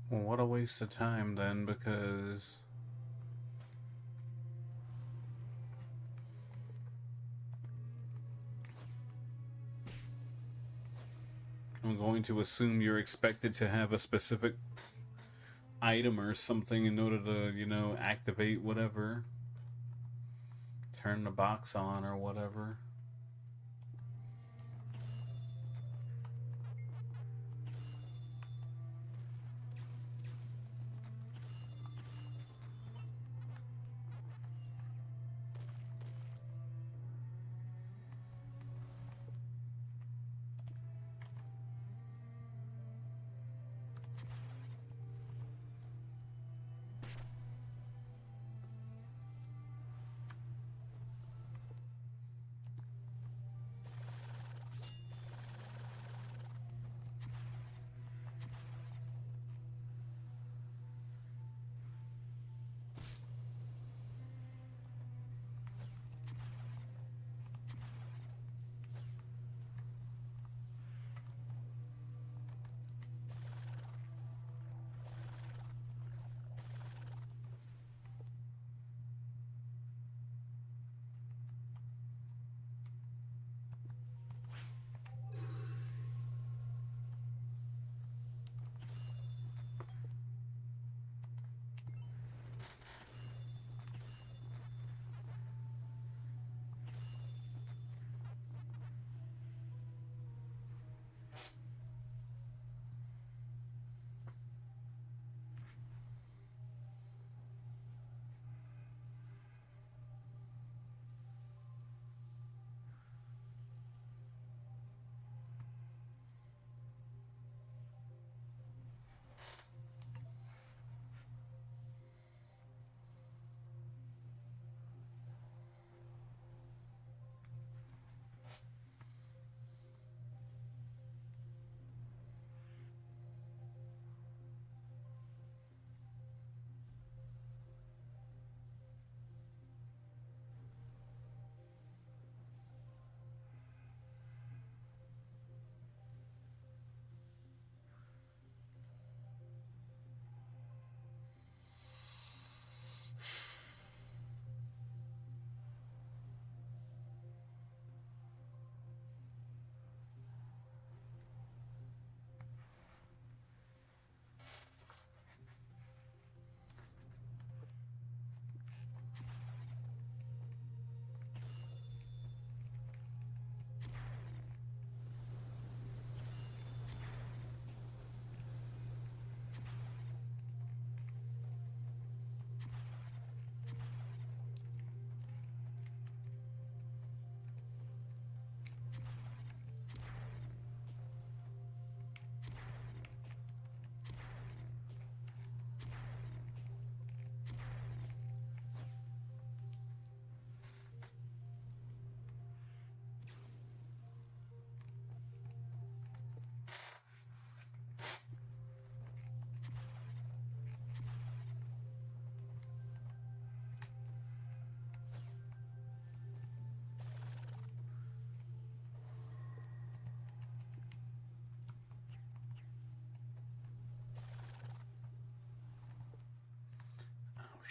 Well, what a waste of time then, because I'm going to assume you're expected to have a specific item or something in order to, activate whatever. Turn the box on or whatever.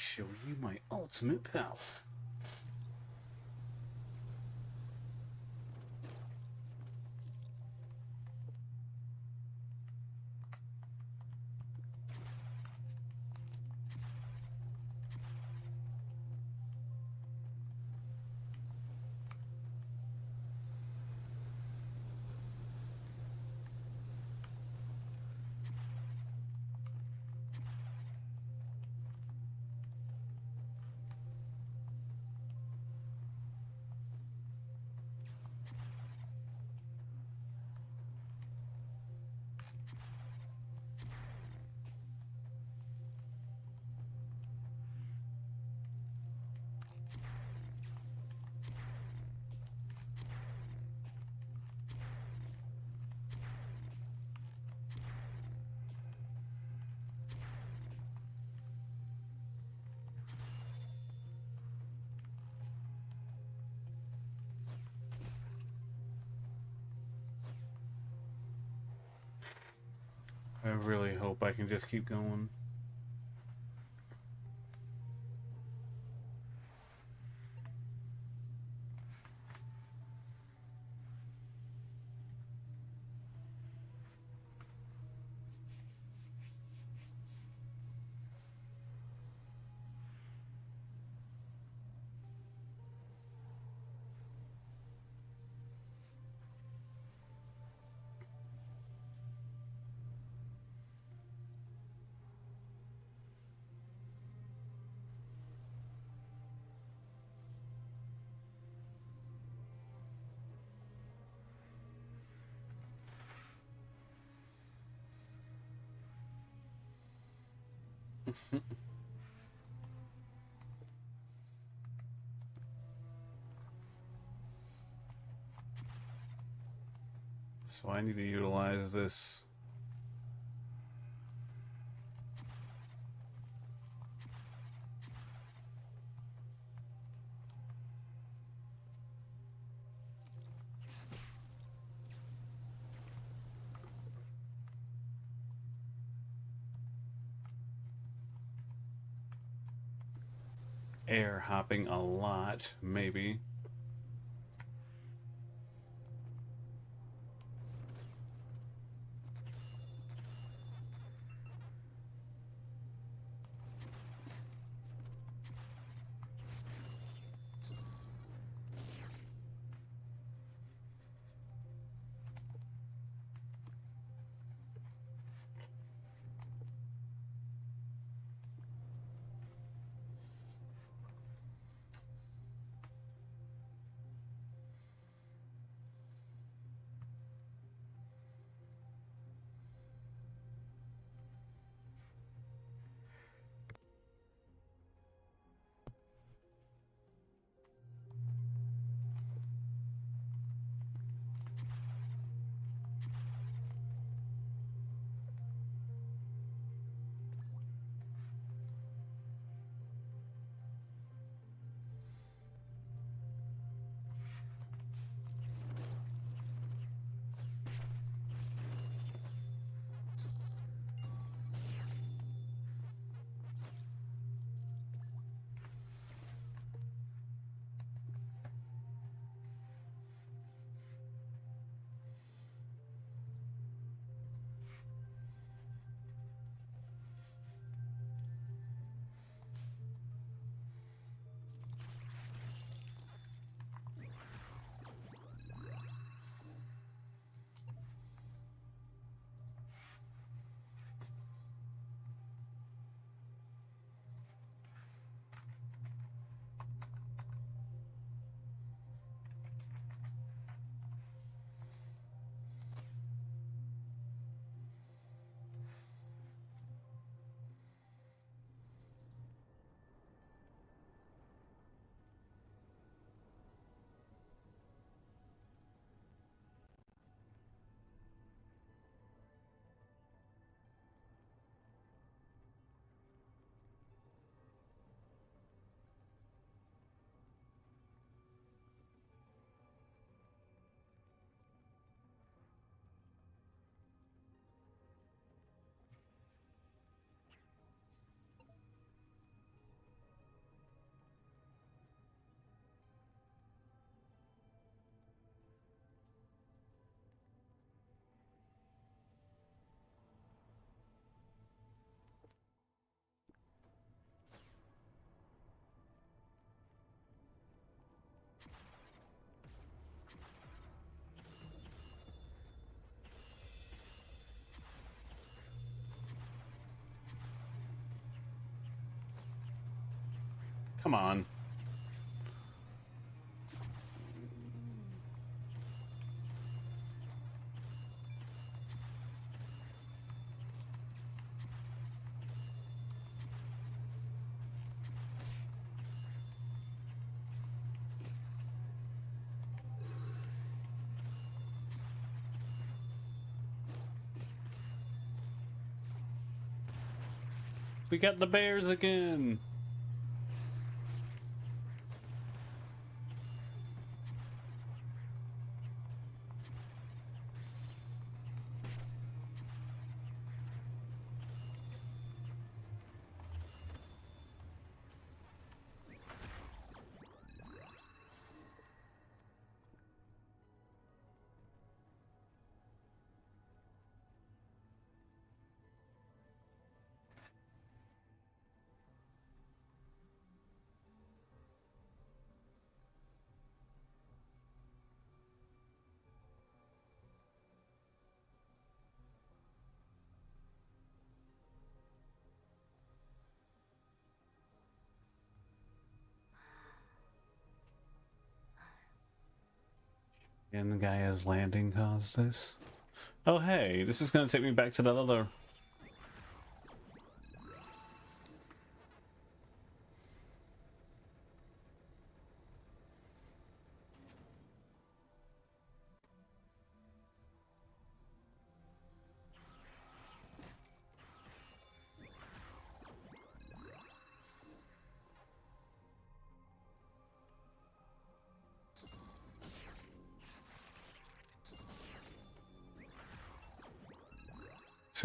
show you my ultimate power. I really hope I can just keep going. So I need to utilize this. Air hopping a lot, maybe. Come on. We got the bears again. And the Gaia's landing caused this. Oh hey, this is gonna take me back to that other...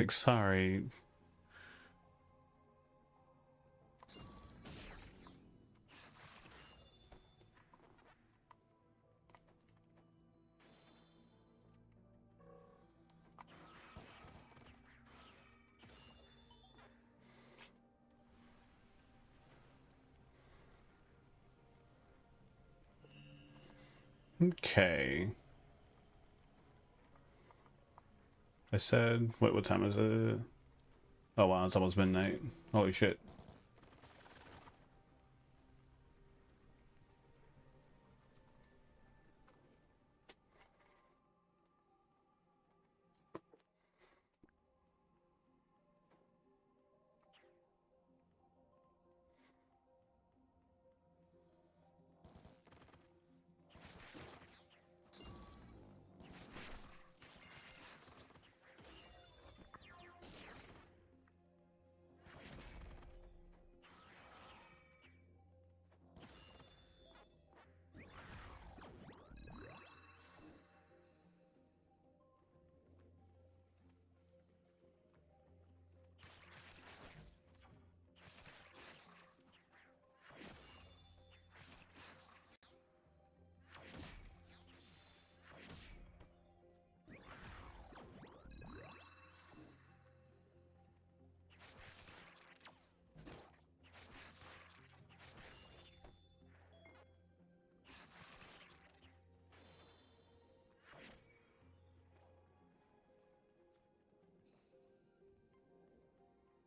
Sorry. Okay. I said, wait, what time is it? Oh wow, it's almost midnight. Holy shit.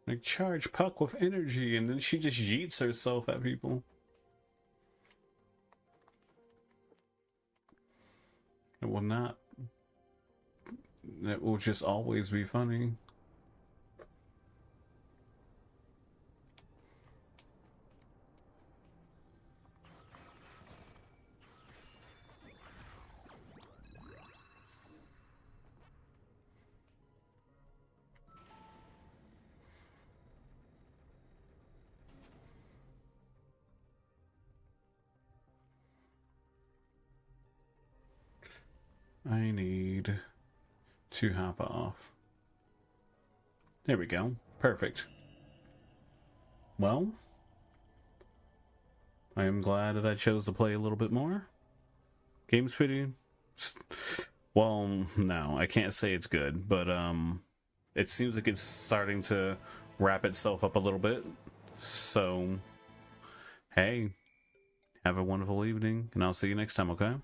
Like, charge Puck with energy, and then she just yeets herself at people. It will not... It will just always be funny. I need to hop off. There we go. Perfect. Well, I am glad that I chose to play a little bit more. Game's pretty... Well, no, I can't say it's good, but it seems like it's starting to wrap itself up a little bit. So, hey, have a wonderful evening, and I'll see you next time, okay?